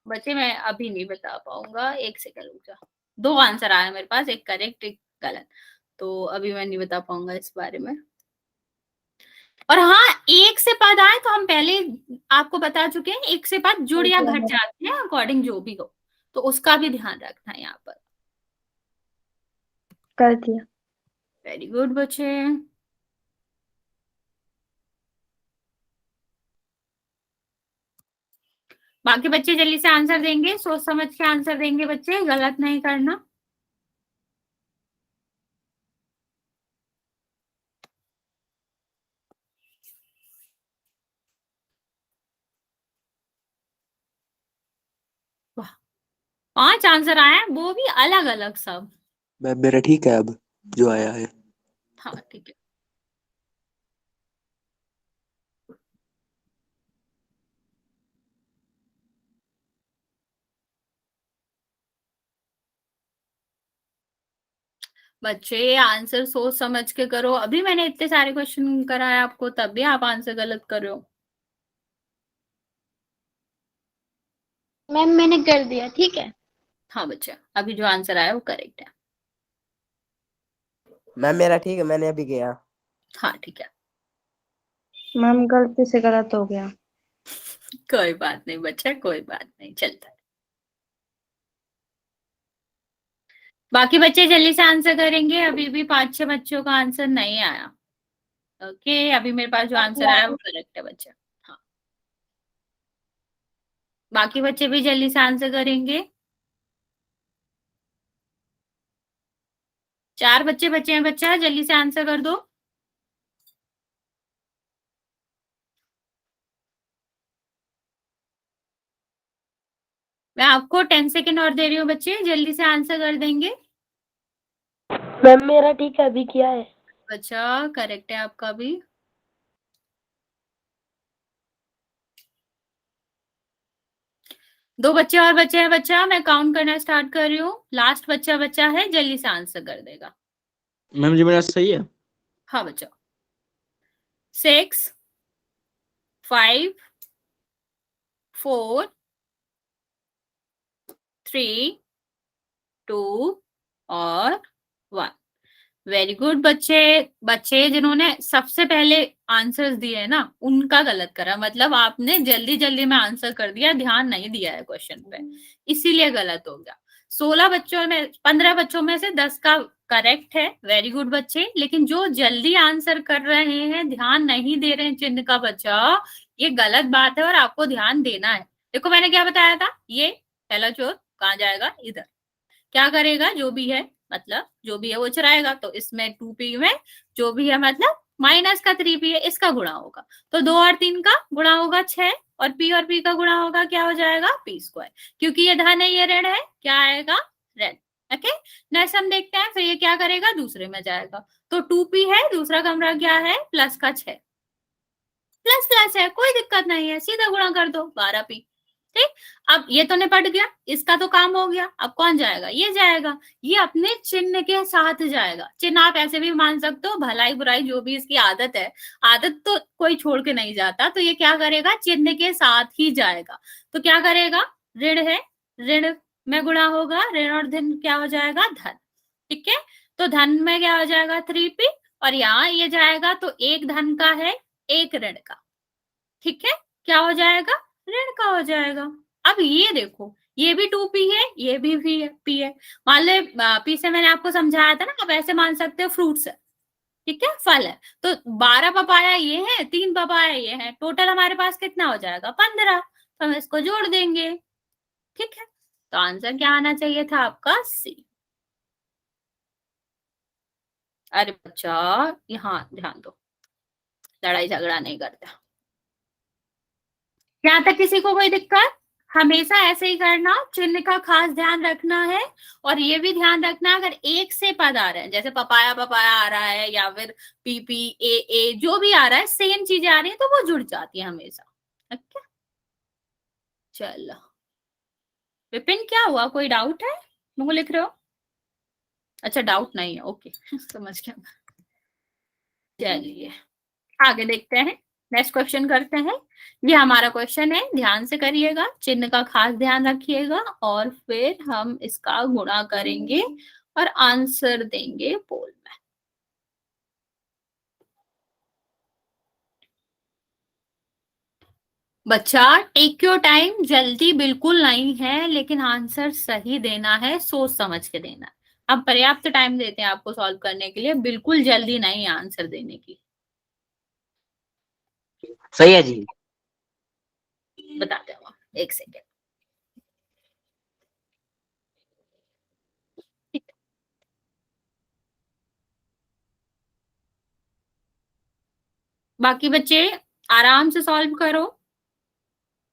बच्चे, मैं अभी नहीं बता पाऊंगा, एक सेकंड रुक जा। 2 आंसर आया मेरे पास, एक करेक्ट एक गलत, तो अभी मैं नहीं बता पाऊंगा इस बारे में। और हाँ, एक से पद आए तो हम पहले आपको बता चुके हैं, एक से पद जुड़ या घट जाते हैं अकॉर्डिंग जो भी हो, तो उसका भी ध्यान रखना है यहाँ पर। कर दिया। वेरी गुड बच्चे। बाकी बच्चे जल्दी से आंसर देंगे, सोच समझ के आंसर देंगे बच्चे, गलत नहीं करना। वाह, 5 आंसर आए हैं, वो भी अलग अलग सब। मैम मेरा ठीक है अब जो आया है। हाँ ठीक है। बच्चे आंसर सोच समझ के करो। अभी मैंने इतने सारे क्वेश्चन कराए आपको, तब भी आप आंसर गलत कर रहे हो। मैम मैंने कर दिया, ठीक है। हाँ बच्चा, अभी जो आंसर आया वो करेक्ट है। मैम मेरा ठीक है, मैंने अभी किया। हाँ ठीक है, मैम गलती से गलत हो गया। कोई बात नहीं बच्चा, कोई बात नहीं, चलता है। बाकी बच्चे जल्दी से आंसर करेंगे। अभी भी 5-6 बच्चों का आंसर नहीं आया। ओके, अभी मेरे पास जो आंसर आया वो करेक्ट है बच्चा। हाँ, बाकी बच्चे भी जल्दी से आंसर करेंगे। 4 बच्चे बचे हैं बच्चा, जल्दी से आंसर कर दो। मैं आपको 10 सेकेंड और दे रही हूँ बच्चे, जल्दी से आंसर कर देंगे। मैम मेरा ठीक है, अभी किया है। बच्चा करेक्ट है आपका भी। दो बच्चे और बचे हैं बच्चा, मैं काउंट करना स्टार्ट कर रही हूँ। लास्ट बच्चा बच्चा है, जल्दी से आंसर कर देगा। मैम जी मेरा सही है। हाँ बच्चा। 6 5 4 3 2 और 1। वेरी गुड बच्चे। बच्चे जिन्होंने सबसे पहले आंसर्स दिए हैं ना, उनका गलत करा। मतलब आपने जल्दी जल्दी में आंसर कर दिया, ध्यान नहीं दिया है क्वेश्चन पे, इसीलिए गलत हो गया। 16 बच्चों में 15 बच्चों में से 10 का करेक्ट है। वेरी गुड बच्चे। लेकिन जो जल्दी आंसर कर रहे हैं, ध्यान नहीं दे रहे हैं चिन्ह का, बच्चा ये गलत बात है और आपको ध्यान देना है। देखो मैंने क्या बताया था, ये पहला चोर कहाँ जाएगा, इधर। क्या करेगा, जो भी है मतलब जो भी है वो चुराएगा। तो इसमें 2p में जो भी है मतलब माइनस का 3p है, इसका गुणा होगा। तो 2 और 3 का गुणा होगा 6, और p का गुणा होगा क्या हो जाएगा, p²। क्योंकि ये धन है ये ऋण है, क्या आएगा, ऋण। ओके, नेक्स्ट हम देखते हैं फिर ये क्या करेगा, दूसरे में जाएगा। तो 2p है, दूसरा कमरा क्या है, प्लस का 6। प्लस प्लस है, कोई दिक्कत नहीं है, सीधा गुणा कर दो 12p। ठीक, अब ये तो निपट गया, इसका तो काम हो गया। अब कौन जाएगा, ये जाएगा। ये अपने चिन्ह के साथ जाएगा। चिन्ह आप ऐसे भी मान सकते हो, भलाई बुराई जो भी इसकी आदत है, आदत तो कोई छोड़ के नहीं जाता। तो ये क्या करेगा, चिन्ह के साथ ही जाएगा। तो क्या करेगा, ऋण है, ऋण में गुणा होगा, ऋण और धन क्या हो जाएगा, धन। ठीक है, तो धन में क्या हो जाएगा 3p, और यहाँ ये जाएगा तो एक धन का है एक ऋण का। ठीक है, क्या हो जाएगा, ऋण का हो जाएगा। अब ये देखो, ये भी 2p है, ये भी p है। मान ले p से मैंने आपको समझाया था ना, आप ऐसे मान सकते हो फ्रूट्स है, ठीक है, फल है। तो 12 पपाया ये है, 3 पपाया ये है, टोटल हमारे पास कितना हो जाएगा, 15। तो हम इसको जोड़ देंगे। ठीक है, तो आंसर क्या आना चाहिए था आपका, सी। अरे बच्चा यहाँ ध्यान दो, लड़ाई झगड़ा नहीं करते। यहाँ तक किसी को कोई दिक्कत? हमेशा ऐसे ही करना, चिन्ह का खास ध्यान रखना है। और ये भी ध्यान रखना, अगर एक से पद आ रहे हैं, जैसे पपाया पपाया आ रहा है, या फिर पीपी ए जो भी आ रहा है, सेम चीजें आ रही है, तो वो जुड़ जाती है हमेशा। ओके, चलो विपिन, क्या हुआ, कोई डाउट है? मुझे लिख रहे हो? अच्छा, डाउट नहीं है, ओके समझ गया। चलिए आगे देखते हैं, नेक्स्ट क्वेश्चन करते हैं। ये हमारा क्वेश्चन है, ध्यान से करिएगा, चिन्ह का खास ध्यान रखिएगा, और फिर हम इसका गुणा करेंगे और आंसर देंगे पोल में। बच्चा टेक योर टाइम, जल्दी बिल्कुल नहीं है, लेकिन आंसर सही देना है, सोच समझ के देना है। अब पर्याप्त टाइम देते हैं आपको सॉल्व करने के लिए, बिल्कुल जल्दी नहीं है आंसर देने की। सही है जी। बताते हो, एक सेकेंड। बाकी बच्चे आराम से सॉल्व करो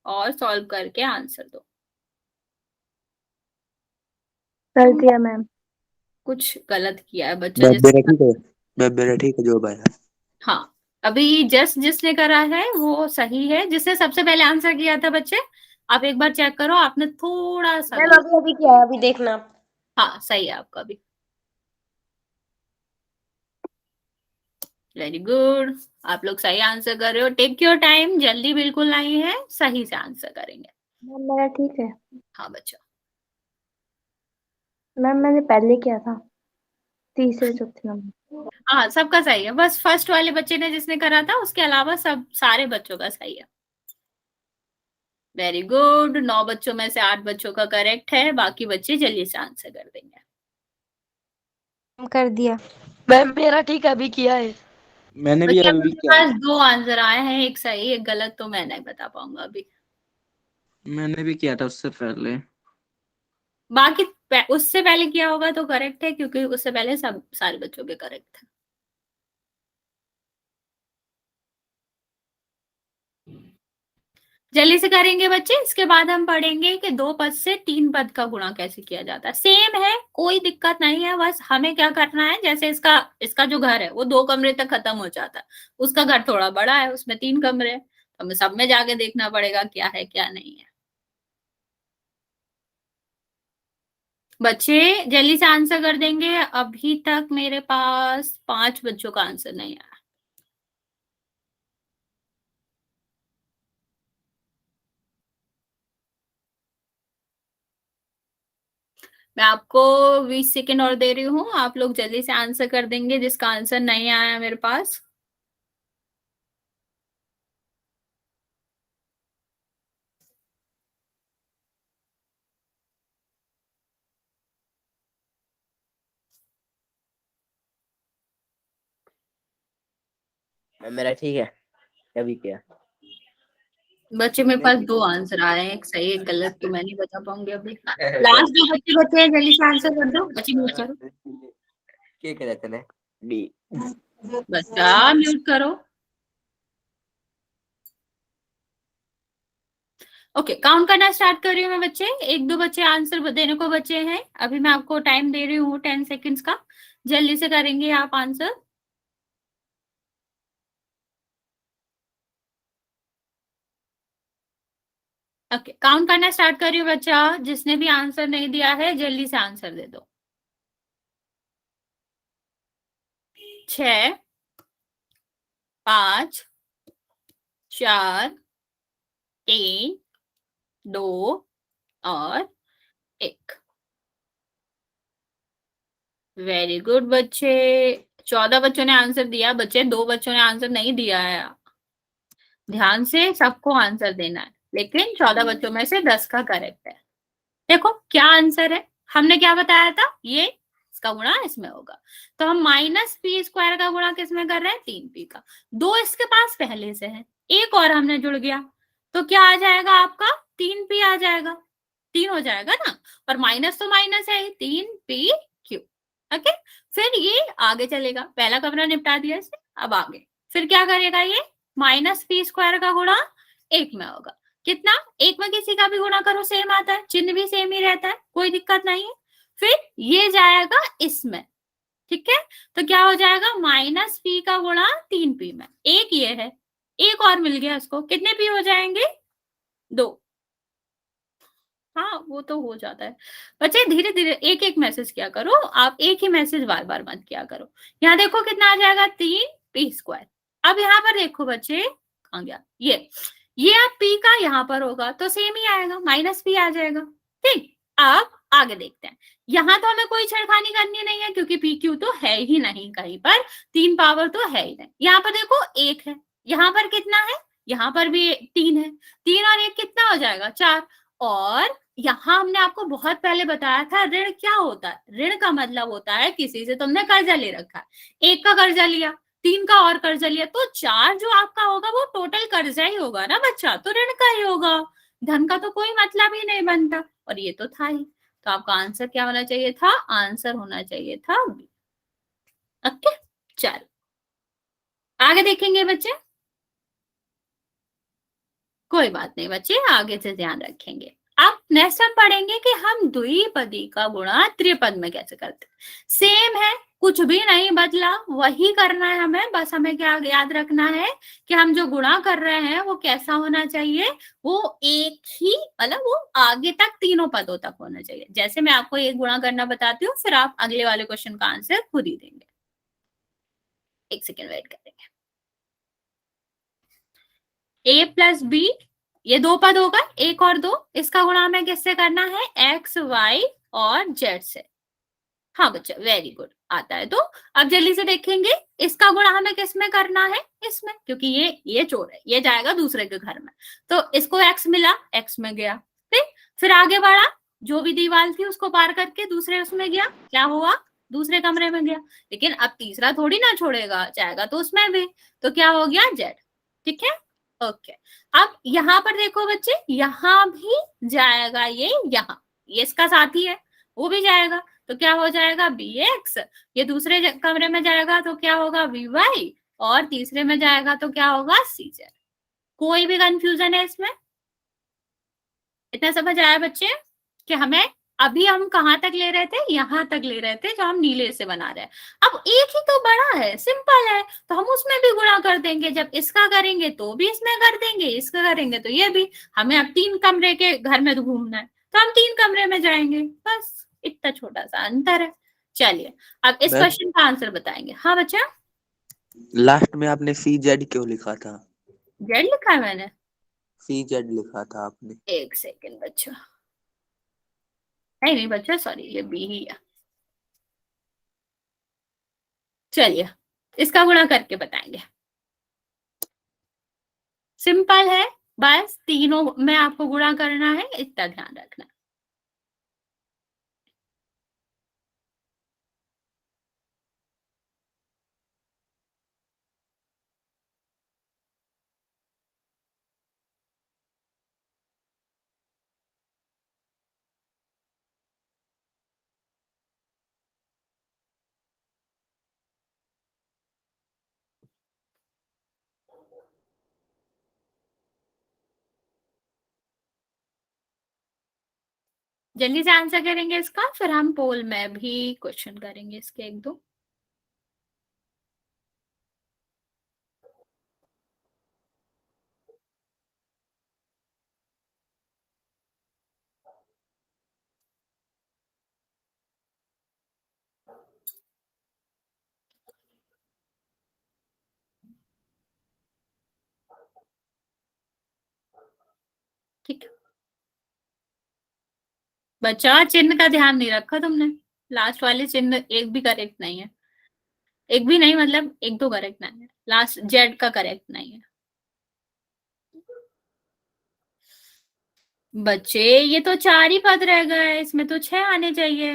और सॉल्व करके आंसर दो। कर दिया मैम। कुछ गलत किया है बच्चा मैम मेरा जिसने, ठीक है, मैम मेरा ठीक है जो आया। हाँ अभी जस्ट जिसने करा है वो सही है, जिसने सबसे पहले आंसर किया था बच्चे, आप एक बार चेक करो, आपने थोड़ा सा मैम गलत। अभी अभी क्या है, अभी देखना आप। हाँ सही है आपका भी, वेरी गुड। आप लोग सही आंसर कर रहे हो, टेक योर टाइम, जल्दी बिल्कुल नहीं है, सही से आंसर करेंगे। मैम मेरा ठीक है। हाँ बच्चा, मैम मैंने पहले किया था, तीसरे चौथे नंबर। हाँ सबका सही है, बस फर्स्ट वाले बच्चे ने जिसने करा था, उसके अलावा सब सारे बच्चों का सही है। वेरी गुड, 9 बच्चों में से 8 बच्चों का करेक्ट है, बाकी बच्चे जल्दी से आंसर कर देंगे। कर दिया मैम, मेरा ठीक है, अभी किया है। मैंने भी बच्चे अभी मेरे किया पास 2 आंसर आए हैं, एक सही एक गलत, तो मैं नहीं बता पाऊंगा अभी। मैंने भी किया था उससे पहले। बाकी उससे पहले किया होगा तो करेक्ट है, क्योंकि उससे पहले सब सारे बच्चों के करेक्ट थे। जल्दी से करेंगे बच्चे, इसके बाद हम पढ़ेंगे कि 2 पद से 3 पद का गुणा कैसे किया जाता है। सेम है, कोई दिक्कत नहीं है, बस हमें क्या करना है, जैसे इसका इसका जो घर है वो 2 कमरे तक खत्म हो जाता है, उसका घर थोड़ा बड़ा है, उसमें 3 कमरे हैं, तो हमें सब में जाके देखना पड़ेगा क्या है क्या नहीं है। बच्चे जल्दी से आंसर कर देंगे, अभी तक मेरे पास 5 बच्चों का आंसर नहीं आया। मैं आपको 20 सेकेंड और दे रही हूँ, आप लोग जल्दी से आंसर कर देंगे जिसका आंसर नहीं आया मेरे पास। मेरा ठीक है, अभी किया। बच्चे मेरे पास 2 आंसर आए हैं, एक सही एक गलत, तो मैं नहीं बता पाऊंगी अभी। लास्ट 2 बच्चे बचे हैं, जल्दी से आंसर कर दो, बच्चे म्यूट करो। क्या करे तने डी। बच्चा म्यूट करो। ओके, काउंट करना स्टार्ट कर रही हूँ मैं बच्चे, 1-2 बच्चे आंसर देने को बचे हैं, अभी मैं आपको टाइम दे रही हूँ 10 सेकेंड्स का, जल्दी से करेंगे आप आंसर। ओके, काउंट करना स्टार्ट कर रही हूँ बच्चा, जिसने भी आंसर नहीं दिया है जल्दी से आंसर दे दो। 6, 5, 4, 3, 2 और 1। वेरी गुड बच्चे। 14 बच्चों ने आंसर दिया बच्चे, 2 बच्चों ने आंसर नहीं दिया है। ध्यान से सबको आंसर देना है, लेकिन 14 बच्चों में से 10 का करेक्ट है। देखो क्या आंसर है, हमने क्या बताया था, ये इसका गुणा इसमें होगा। तो हम -p² का गुणा किसमें कर रहे हैं, 3p का। 2 इसके पास पहले से है, एक और हमने जुड़ गया, तो क्या आ जाएगा आपका, 3p आ जाएगा। 3 हो जाएगा ना, और माइनस तो माइनस है ही, 3pq। ओके, फिर ये आगे चलेगा, पहला कमरा निपटा दिया इसने, अब आगे फिर क्या करेगा, ये -p² का गुणा 1 में होगा। कितना, 1 में किसी का भी गुणा करो सेम आता है, चिन्ह भी सेम ही रहता है, कोई दिक्कत नहीं है। फिर ये जाएगा इसमें, ठीक है, तो क्या हो जाएगा, -p का गुणा 3p में, एक ये है, एक और मिल गया इसको, कितने p हो जाएंगे, 2। हाँ वो तो हो जाता है बच्चे, धीरे धीरे एक एक मैसेज किया करो, आप एक ही मैसेज बार बार मत किया करो। यहाँ देखो कितना आ जाएगा, 3p²। अब यहाँ पर देखो बच्चे, कहाँ गया ये अब p का यहाँ पर होगा तो सेम ही आएगा, -p आ जाएगा। ठीक, अब आगे देखते हैं। यहाँ तो हमें कोई छेड़खानी करनी नहीं है, क्योंकि pq तो है ही नहीं कहीं पर, 3 पावर तो है ही नहीं। यहाँ पर देखो 1 है, यहाँ पर कितना है, यहाँ पर भी 3 है, 3 और 1 कितना हो जाएगा, 4। और यहाँ हमने आपको बहुत पहले बताया था, ऋण क्या होता है, ऋण का मतलब होता है किसी से तुमने कर्जा ले रखा है, 1 का कर्जा लिया, 3 का और कर्जा लिया, तो 4 जो आपका होगा वो टोटल कर्जा ही होगा ना बच्चा, तो ऋण का ही होगा, धन का तो कोई मतलब ही नहीं बनता, और ये तो था ही। तो आपका आंसर क्या होना चाहिए था, आंसर होना चाहिए था बी। ओके, चलो आगे देखेंगे बच्चे, कोई बात नहीं बच्चे, आगे से ध्यान रखेंगे। अब नेक्स्ट हम पढ़ेंगे कि हम द्विपदी का गुणा त्रिपद में कैसे करते हैं। सेम है, कुछ भी नहीं बदला, वही करना है हमें, बस हमें क्या याद रखना है कि हम जो गुणा कर रहे हैं वो कैसा होना चाहिए, वो एक ही, मतलब वो आगे तक तीनों पदों तक होना चाहिए। जैसे मैं आपको एक गुणा करना बताती हूँ, फिर आप अगले वाले क्वेश्चन का आंसर खुद ही देंगे। एक सेकेंड वेट करेंगे। a+b, ये 2 पद होगा, 1 और 2, इसका गुणा हमें किससे करना है, x, y और z से। हाँ बच्चा, वेरी गुड, आता है। तो अब जल्दी से देखेंगे, इसका गुणा हमें किस में करना है, इसमें, क्योंकि ये चोर है, ये जाएगा दूसरे के घर में, तो इसको x मिला, x में गया, फिर आगे बढ़ा, जो भी दीवार थी उसको पार करके दूसरे उसमें गया, क्या हुआ, दूसरे कमरे में गया, लेकिन अब तीसरा थोड़ी ना छोड़ेगा, जाएगा तो उसमें भी, तो क्या हो गया, z। ठीक है, ओके। अब यहाँ पर देखो बच्चे, यहाँ भी जाएगा, यहाँ ये इसका साथी है, वो भी जाएगा, तो क्या हो जाएगा, bx। ये दूसरे कमरे में जाएगा तो क्या होगा, vy, और तीसरे में जाएगा तो क्या होगा, cz। कोई भी कंफ्यूजन है इसमें, इतना समझ आया बच्चे कि हमें, अभी हम कहाँ तक ले रहे थे, यहाँ तक ले रहे थे जो हम नीले से बना रहे हैं। अब एक ही तो बड़ा है, सिंपल है, तो हम उसमें भी गुणा कर देंगे, जब इसका करेंगे तो भी इसमें कर देंगे, इसका करेंगे तो ये भी। हमें अब 3 कमरे के घर में घूमना है, तो हम 3 कमरे में जाएंगे, बस इतना छोटा सा अंतर है। चलिए अब इस मैम, क्वेश्चन का आंसर बताएंगे। हाँ बच्चा, लास्ट में आपने CZ क्यों लिखा था? जेड लिखा है मैंने, CZ लिखा था आपने। एक सेकेंड बच्चा, नहीं नहीं बच्चा सॉरी, ये बी ही है। चलिए इसका गुणा करके बताएंगे, सिंपल है, बस तीनों में आपको गुणा करना है, इतना ध्यान रखना। जल्दी से आंसर करेंगे इसका, फिर हम पोल में भी क्वेश्चन करेंगे इसके 1-2। ठीक है, बच्चा चिन्ह का ध्यान नहीं रखा तुमने, लास्ट वाले चिन्ह एक भी करेक्ट नहीं है, एक भी नहीं मतलब एक दो करेक्ट नहीं है, लास्ट जेड का करेक्ट नहीं है। बच्चे ये तो 4 ही पद रह गए, इसमें तो 6 आने चाहिए।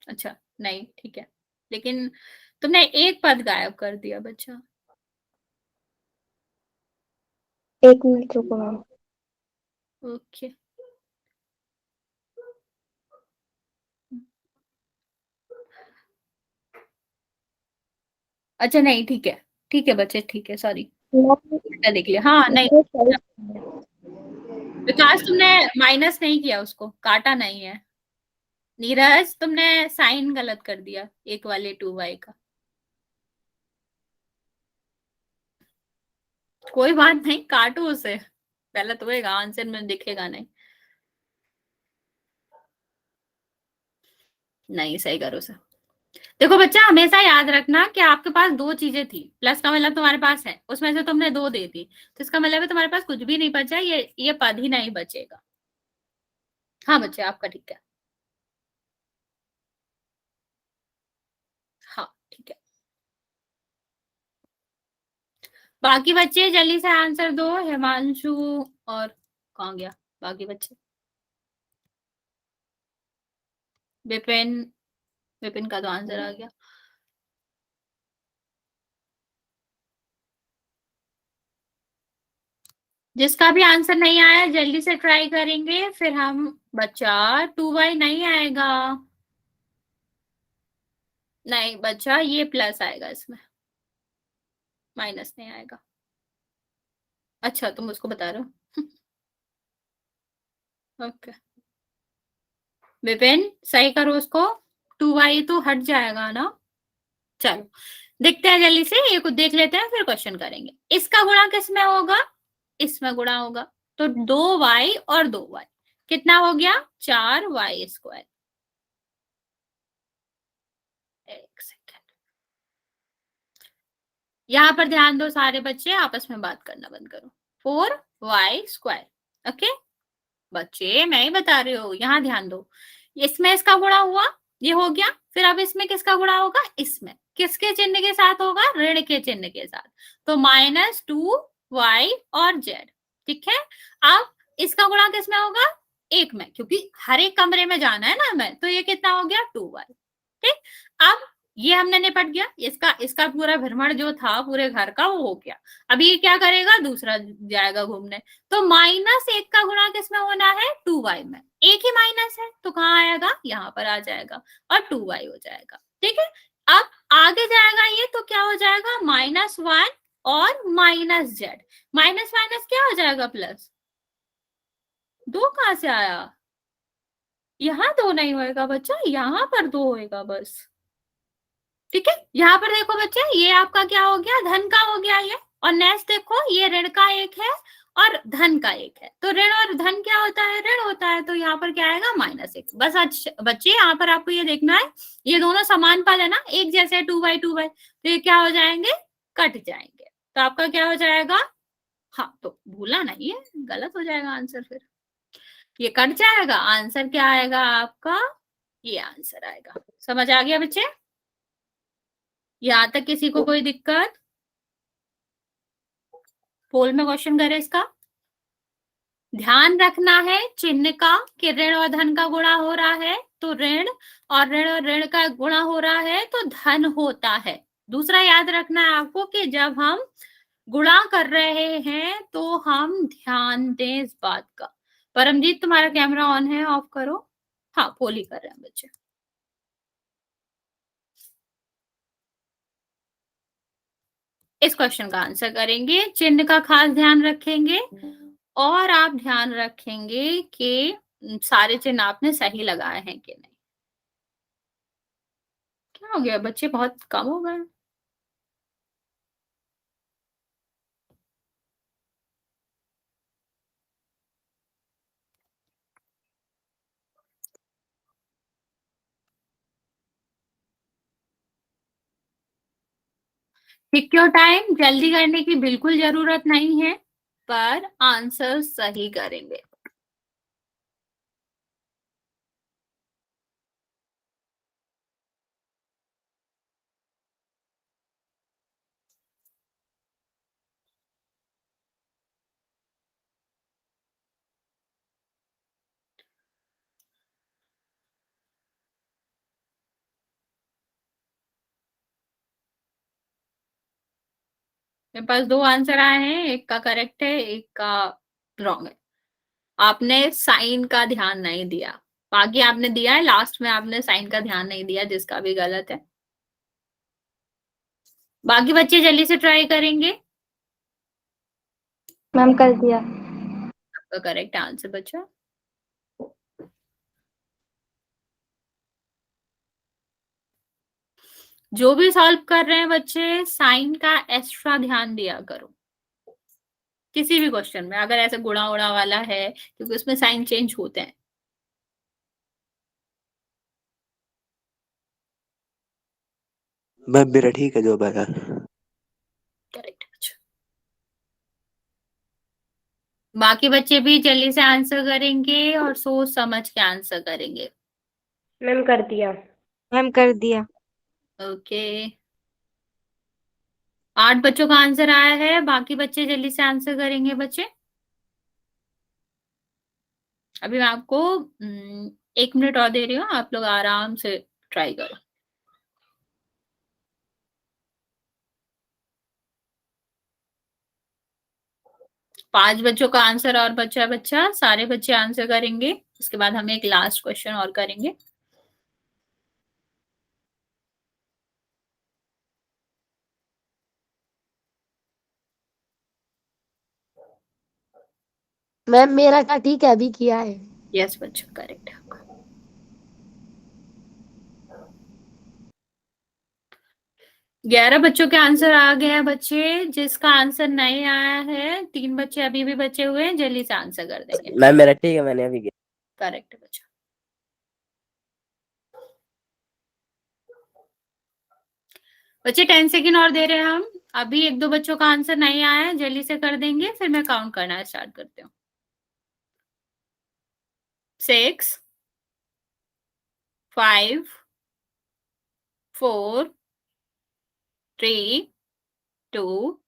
अच्छा नहीं ठीक है, लेकिन तुमने एक पद गायब कर दिया बच्चा। एक मिनट रुको मैम। ओके अच्छा नहीं ठीक है बच्चे, ठीक है सॉरी, उल्टा देख लिया। हाँ नहीं विकास तुमने माइनस नहीं किया, उसको काटा नहीं है। नीरज तुमने साइन गलत कर दिया एक वाले 2y का। कोई बात नहीं, काटो उसे, गलत होएगा आंसर में दिखेगा नहीं। नहीं सही करो उसे। देखो बच्चा हमेशा याद रखना कि आपके पास दो चीजें थी, प्लस का मतलब तुम्हारे पास है, उसमें से तुमने दो दे दी, तो इसका मतलब है तुम्हारे पास कुछ भी नहीं बचा, ये पद ही नहीं बचेगा। हाँ बच्चे आपका ठीक है। हाँ ठीक है, बाकी बच्चे जल्दी से आंसर दो। हिमांशु और कहाँ गया बाकी बच्चे? विपिन, विपिन का तो आंसर आ गया। जिसका भी आंसर नहीं आया जल्दी से ट्राई करेंगे, फिर हम बच्चा 2y नहीं आएगा, नहीं बच्चा ये प्लस आएगा इसमें, माइनस नहीं आएगा। अच्छा तुम उसको बता रहे हो ओके विपिन सही करो उसको, 2y तो हट जाएगा ना। चलो देखते हैं जल्दी से, ये कुछ देख लेते हैं फिर क्वेश्चन करेंगे। इसका गुणा किसमें होगा? इसमें गुणा होगा, तो 2y और 2y कितना हो गया? 4y²। एक सेकेंड, यहां पर ध्यान दो सारे बच्चे, आपस में बात करना बंद करो। 4y²। ओके बच्चे मैं ही बता रही हूँ, यहाँ ध्यान दो। इसमें इसका गुणा हुआ, ये हो गया, फिर अब इसमें किसका गुणा होगा? इसमें किसके चिन्ह के साथ होगा? ऋण के चिन्ह के साथ, तो -2y और z। ठीक है, अब इसका गुणा किसमें होगा? एक में, क्योंकि हर एक कमरे में जाना है ना हमें, तो ये कितना हो गया? 2y। ठीक, अब ये हमने निपट गया, इसका इसका पूरा भ्रमण जो था पूरे घर का वो हो गया। अब ये क्या करेगा? दूसरा जाएगा घूमने, तो -1 का गुणा किसमें होना है? 2y में। एक ही माइनस है तो कहाँ आएगा? यहाँ पर आ जाएगा और 2y हो जाएगा। ठीक है, अब आगे जाएगा ये, तो क्या हो जाएगा? -1 और -z, माइनस माइनस क्या हो जाएगा? प्लस। दो कहाँ से आया? यहाँ दो नहीं होएगा बच्चा, यहाँ पर दो होएगा बस। ठीक है, यहाँ पर देखो बच्चे, ये आपका क्या हो गया? धन का हो गया ये, और नेक्स्ट देखो ये ऋण का एक है और धन का एक है, तो ऋण और धन क्या होता है? ऋण होता है, तो यहाँ पर क्या आएगा? -1। बस अच्छा बच्चे यहाँ पर आपको ये देखना है, ये दोनों समान पद है ना, एक जैसे 2y तो ये क्या हो जाएंगे? कट जाएंगे, तो आपका क्या हो जाएगा? हाँ तो भूलना नहीं है, गलत हो जाएगा आंसर, फिर ये कट जाएगा, आंसर क्या आएगा आपका? ये आंसर आएगा। समझ आ गया बच्चे? यहाँ तक किसी को कोई दिक्कत? पोल में क्वेश्चन करे इसका। ध्यान रखना है चिन्ह का, कि ऋण और धन का गुणा हो रहा है तो ऋण, और ऋण का गुणा हो रहा है तो धन होता है। दूसरा याद रखना है आपको कि जब हम गुणा कर रहे हैं तो हम ध्यान दें इस बात का। परमजीत तुम्हारा कैमरा ऑन है, ऑफ करो। हाँ पोल ही कर रहे हैं बच्चे। इस क्वेश्चन का आंसर करेंगे, चिन्ह का खास ध्यान रखेंगे, और आप ध्यान रखेंगे कि सारे चिन्ह आपने सही लगाए हैं कि नहीं। क्या हो गया बच्चे, बहुत कम हो गए? टिक योर टाइम, जल्दी करने की बिल्कुल जरूरत नहीं है। पर आंसर सही करेंगे। मेरे पास दो आंसर आए हैं, एक का करेक्ट है, एक का रॉन्ग है। आपने साइन का ध्यान नहीं दिया, बाकी आपने दिया है, लास्ट में आपने साइन का ध्यान नहीं दिया, जिसका भी गलत है। बाकी बच्चे जल्दी से ट्राई करेंगे। मैम कर दिया। आपका करेक्ट आंसर बच्चा। जो भी सॉल्व कर रहे हैं बच्चे, साइन का एक्स्ट्रा ध्यान दिया करो किसी भी क्वेश्चन में, अगर ऐसे गुणा उड़ा वाला है, क्योंकि उसमें साइन चेंज होते हैं। मैम मेरा ठीक है जो आया। करेक्ट बच्चा। बाकी बच्चे भी जल्दी से आंसर करेंगे और सोच समझ के आंसर करेंगे। मैम कर दिया। मैम कर दिया। ओके, 8 बच्चों का आंसर आया है, बाकी बच्चे जल्दी से आंसर करेंगे बच्चे। अभी मैं आपको 1 मिनट और दे रही हूँ, आप लोग आराम से ट्राई करो। पांच बच्चों का आंसर और बच्चा बच्चा, सारे बच्चे आंसर करेंगे, उसके बाद हम एक लास्ट क्वेश्चन और करेंगे। मैम मेरा क्या ठीक है, अभी किया है। यस बच्चा, करेक्ट है आपका। 11 बच्चों के आंसर आ गए हैं बच्चे। जिसका आंसर नहीं आया है, 3 बच्चे अभी भी बचे हुए हैं, जल्दी से आंसर कर देंगे। मैम मेरा ठीक है, मैंने अभी किया। करेक्ट है बच्चा। बच्चे 10 सेकेंड और दे रहे हैं हम। अभी 1-2 बच्चों का आंसर नहीं आया है, जल्दी से कर देंगे, फिर मैं काउंट करना स्टार्ट करती हूँ। 6, 5, 4, 3, 2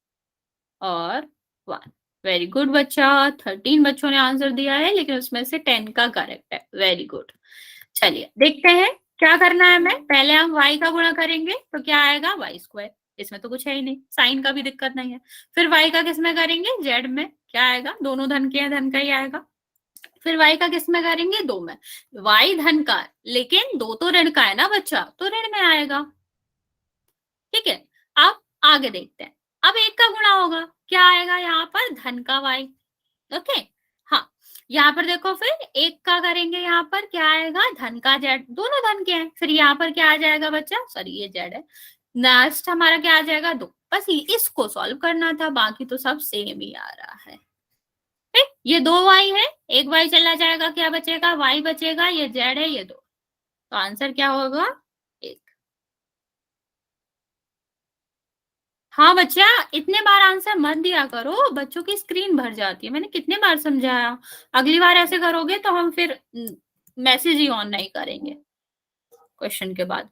और 1। वेरी गुड बच्चा। 13 बच्चों ने आंसर दिया है, लेकिन उसमें से 10 का करेक्ट है। Very good. चलिए देखते हैं क्या करना है। हमें पहले हम y का गुणा करेंगे, तो क्या आएगा y²। इसमें तो कुछ है ही नहीं, साइन का भी दिक्कत नहीं है। फिर y का किस में करेंगे, z में। क्या आएगा, दोनों धन के हैं, धन का ही आएगा। फिर y का किस में करेंगे, 2 में। y धन का, लेकिन 2 तो ऋण का है ना बच्चा, तो ऋण में आएगा। ठीक है, अब आगे देखते हैं। अब 1 का गुणा होगा, क्या आएगा यहाँ पर, धन का y। ओके, हाँ, यहाँ पर देखो, फिर 1 का करेंगे, यहाँ पर क्या आएगा, धन का z। दोनों धन के हैं, फिर यहाँ पर क्या आ जाएगा बच्चा, सॉरी ये z है। नेक्स्ट हमारा क्या आ जाएगा, 2। बस इसको सॉल्व करना था, बाकी तो सब सेम ही आ रहा है। ठीक, ये 2y है, एक y चला जाएगा, क्या बचेगा, y बचेगा, ये z है, ये 2। तो आंसर क्या होगा, 1। हाँ बच्चा, इतने बार आंसर मत दिया करो, बच्चों की स्क्रीन भर जाती है। मैंने कितने बार समझाया, अगली बार ऐसे करोगे तो हम फिर मैसेज ही ऑन नहीं करेंगे क्वेश्चन के बाद।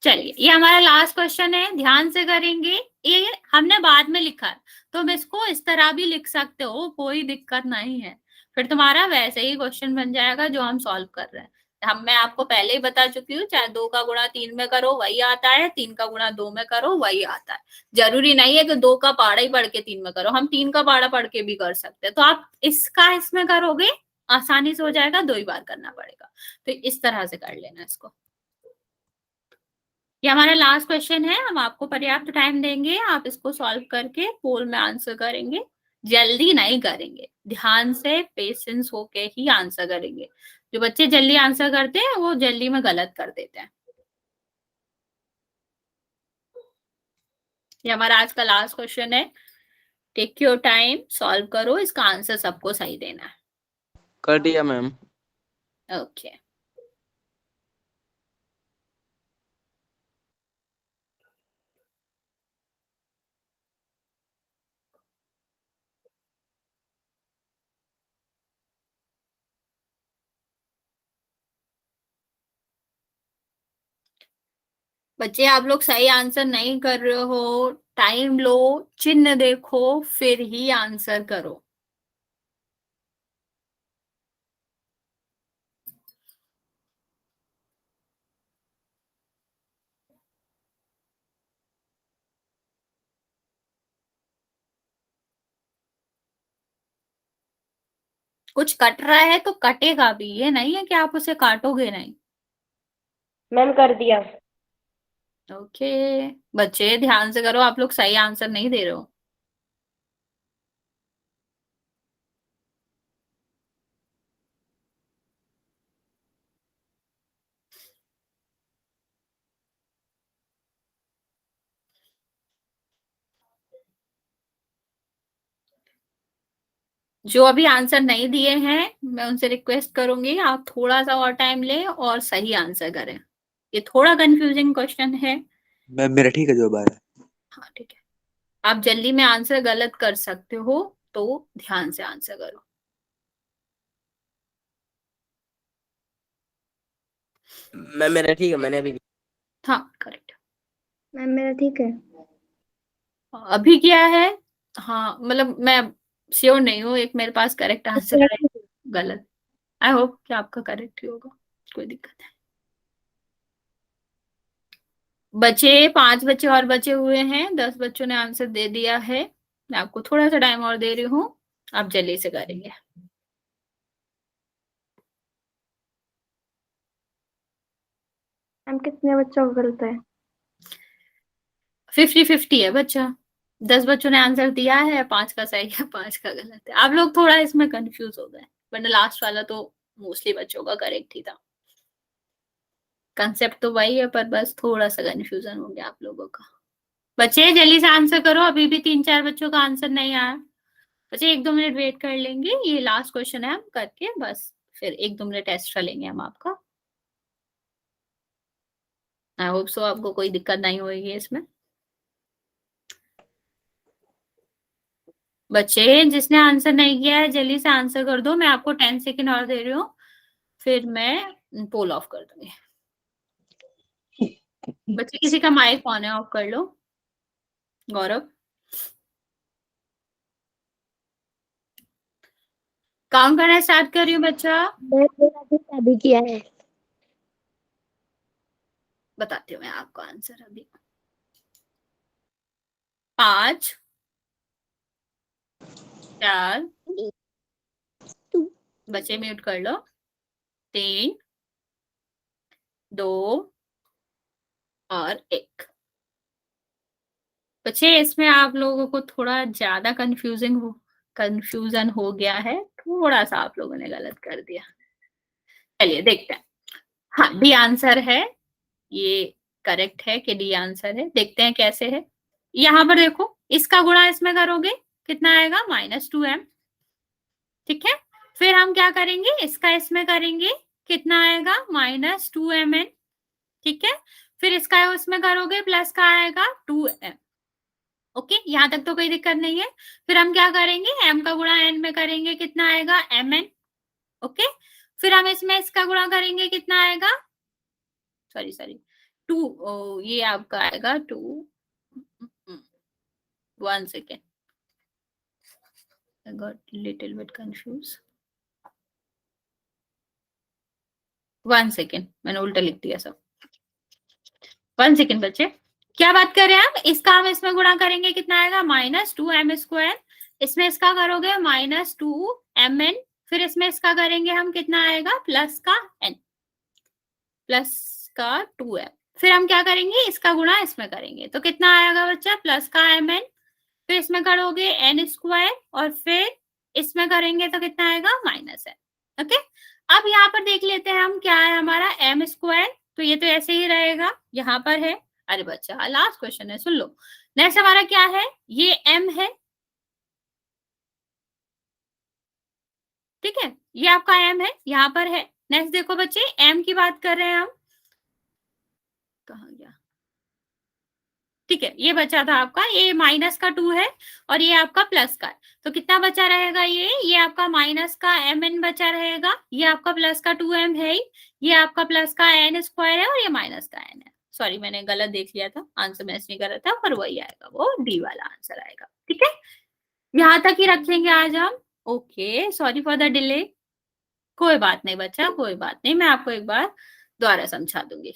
चलिए, ये हमारा लास्ट क्वेश्चन है, ध्यान से करेंगे। ये हमने बाद में लिखा है, तुम इसको इस तरह भी लिख सकते हो, कोई दिक्कत नहीं है। फिर तुम्हारा वैसे ही क्वेश्चन बन जाएगा जो हम सॉल्व कर रहे हैं। मैं आपको पहले ही बता चुकी हूँ, चाहे 2 का गुणा 3 में करो वही आता है, 3 का गुणा 2 में करो वही आता है। जरूरी नहीं है कि 2 का पहाड़ा ही पढ़ के 3 में करो, हम 3 का पहाड़ा पढ़ के भी कर सकते हैं। तो आप इसका इसमें करोगे, आसानी से हो जाएगा, 2 ही बार करना पड़ेगा। तो इस तरह से कर लेना इसको। ये हमारा लास्ट क्वेश्चन है, हम आपको पर्याप्त टाइम देंगे, आप इसको सॉल्व करके पोल में आंसर करेंगे। जल्दी नहीं करेंगे, ध्यान से पेशेंस होके ही आंसर करेंगे। जो बच्चे जल्दी आंसर करते हैं वो जल्दी में गलत कर देते हैं। ये हमारा आज का लास्ट क्वेश्चन है। टेक योर टाइम, सॉल्व करो, इसका आंसर सबको सही देना है। कर दिया मैम। ओके, बच्चे आप लोग सही आंसर नहीं कर रहे हो, टाइम लो, चिन्ह देखो, फिर ही आंसर करो। कुछ कट रहा है तो कटेगा भी, ये नहीं है कि आप उसे काटोगे नहीं। मैम कर दिया। ओके बच्चे ध्यान से करो, आप लोग सही आंसर नहीं दे रहे हो। जो अभी आंसर नहीं दिए हैं मैं उनसे रिक्वेस्ट करूंगी आप थोड़ा सा और टाइम लें और सही आंसर करें। ये थोड़ा कंफ्यूजिंग क्वेश्चन है। मैम मेरा ठीक है जवाब आ रहा है। हाँ ठीक है, आप जल्दी में आंसर गलत कर सकते हो तो ध्यान से आंसर करो। मैम मेरा ठीक है, मैंने अभी हाँ करेक्ट। मैम मेरा ठीक है। अभी क्या है, हाँ मतलब मैं श्योर नहीं हूँ, एक मेरे पास करेक्ट आंसर है, गलत। आई होप कि आपका करेक्ट ही होगा, कोई दिक्कत नहीं। बचे 5 बच्चे और बचे हुए हैं, 10 बच्चों ने आंसर दे दिया है। मैं आपको थोड़ा सा टाइम और दे रही हूँ, आप जल्दी से करेंगे। मैम कितने बच्चों को गलत है? 50-50 है बच्चा, 10 बच्चों ने आंसर दिया है, 5 का सही है 5 का गलत है। आप लोग थोड़ा इसमें कंफ्यूज हो गए, वरना लास्ट वाला तो मोस्टली बच्चों का करेक्ट ही था। कंसेप्ट तो वही है, पर बस थोड़ा सा कंफ्यूजन हो गया आप लोगों का। बच्चे जल्दी से आंसर करो, अभी भी 3-4 बच्चों का आंसर नहीं आया। बच्चे 1-2 मिनट वेट कर लेंगे, ये लास्ट क्वेश्चन है, हम करके बस फिर 1-2 मिनट एक्स्ट्रा लेंगे हम आपका। आई होप सो आपको कोई दिक्कत नहीं होगी इसमें। बच्चे जिसने आंसर नहीं किया है जल्दी से आंसर कर दो, मैं आपको 10 सेकेंड और दे रही हूँ, फिर मैं पोल ऑफ कर दूंगी। बच्चे किसी का माइक ऑन है, ऑफ कर लो। गौरव काउंट करना स्टार्ट कर रही हूँ बच्चा, अभी किया है। बताती हूँ मैं आपको आंसर अभी। 5 4, बच्चे म्यूट कर लो। 3 2 और 1। बच्चे इसमें आप लोगों को थोड़ा ज्यादा कंफ्यूजन हो गया है, थोड़ा सा आप लोगों ने गलत कर दिया। चलिए देखते हैं। हाँ डी आंसर है, ये करेक्ट है कि डी आंसर है। देखते हैं कैसे है। यहाँ पर देखो, इसका गुणा इसमें करोगे कितना आएगा, -2m। ठीक है, फिर हम क्या करेंगे, इसका इसमें करेंगे कितना आएगा, -2mn। ठीक है, फिर इसका उसमें करोगे प्लस का आएगा 2m। ओके यहाँ तक तो कोई दिक्कत नहीं है। फिर हम क्या करेंगे, m का गुणा n में करेंगे कितना आएगा, mn। ओके, फिर हम इसमें इसका गुणा करेंगे कितना आएगा, सॉरी 2, ये आपका आएगा 2। 1 second, I got little bit confused। 1 second, मैंने उल्टा लिख दिया सब। 1 सेकेंड बच्चे, क्या बात कर रहे हैं हम, इसका हम इसमें गुणा करेंगे कितना आएगा, -2m²। इसमें इसका करोगे -2mn, फिर इसमें इसका करेंगे हम कितना आएगा, प्लस का n, प्लस का 2m। फिर हम क्या करेंगे, इसका गुणा इसमें करेंगे तो कितना आएगा बच्चा, प्लस का mn, फिर इसमें करोगे n² और फिर इसमें करेंगे तो कितना आएगा, -n। ओके, अब यहाँ पर देख लेते हैं हम क्या है हमारा m², तो ये तो ऐसे ही रहेगा, यहाँ पर है। अरे बच्चा लास्ट क्वेश्चन है, सुन लो। नेक्स्ट हमारा क्या है, ये m है, ठीक है, ये आपका m है, यहाँ पर है। नेक्स्ट देखो बच्चे, m की बात कर रहे हैं हम, कहाँ गया, ठीक है, ये बचा था आपका, ये -2 है और ये आपका प्लस का है, तो कितना बचा रहेगा, ये आपका माइनस का mn बचा रहेगा, ये आपका प्लस का 2m है, ये आपका प्लस का n² है और ये माइनस का n है। सॉरी मैंने गलत देख लिया था, आंसर मैच नहीं कर रहा था, पर वही आएगा, वो डी वाला आंसर आएगा। ठीक है, यहाँ तक ही रखेंगे आज हम। Okay, sorry for the delay. कोई बात नहीं बच्चा, कोई बात नहीं, मैं आपको एक बार दोबारा समझा दूंगी।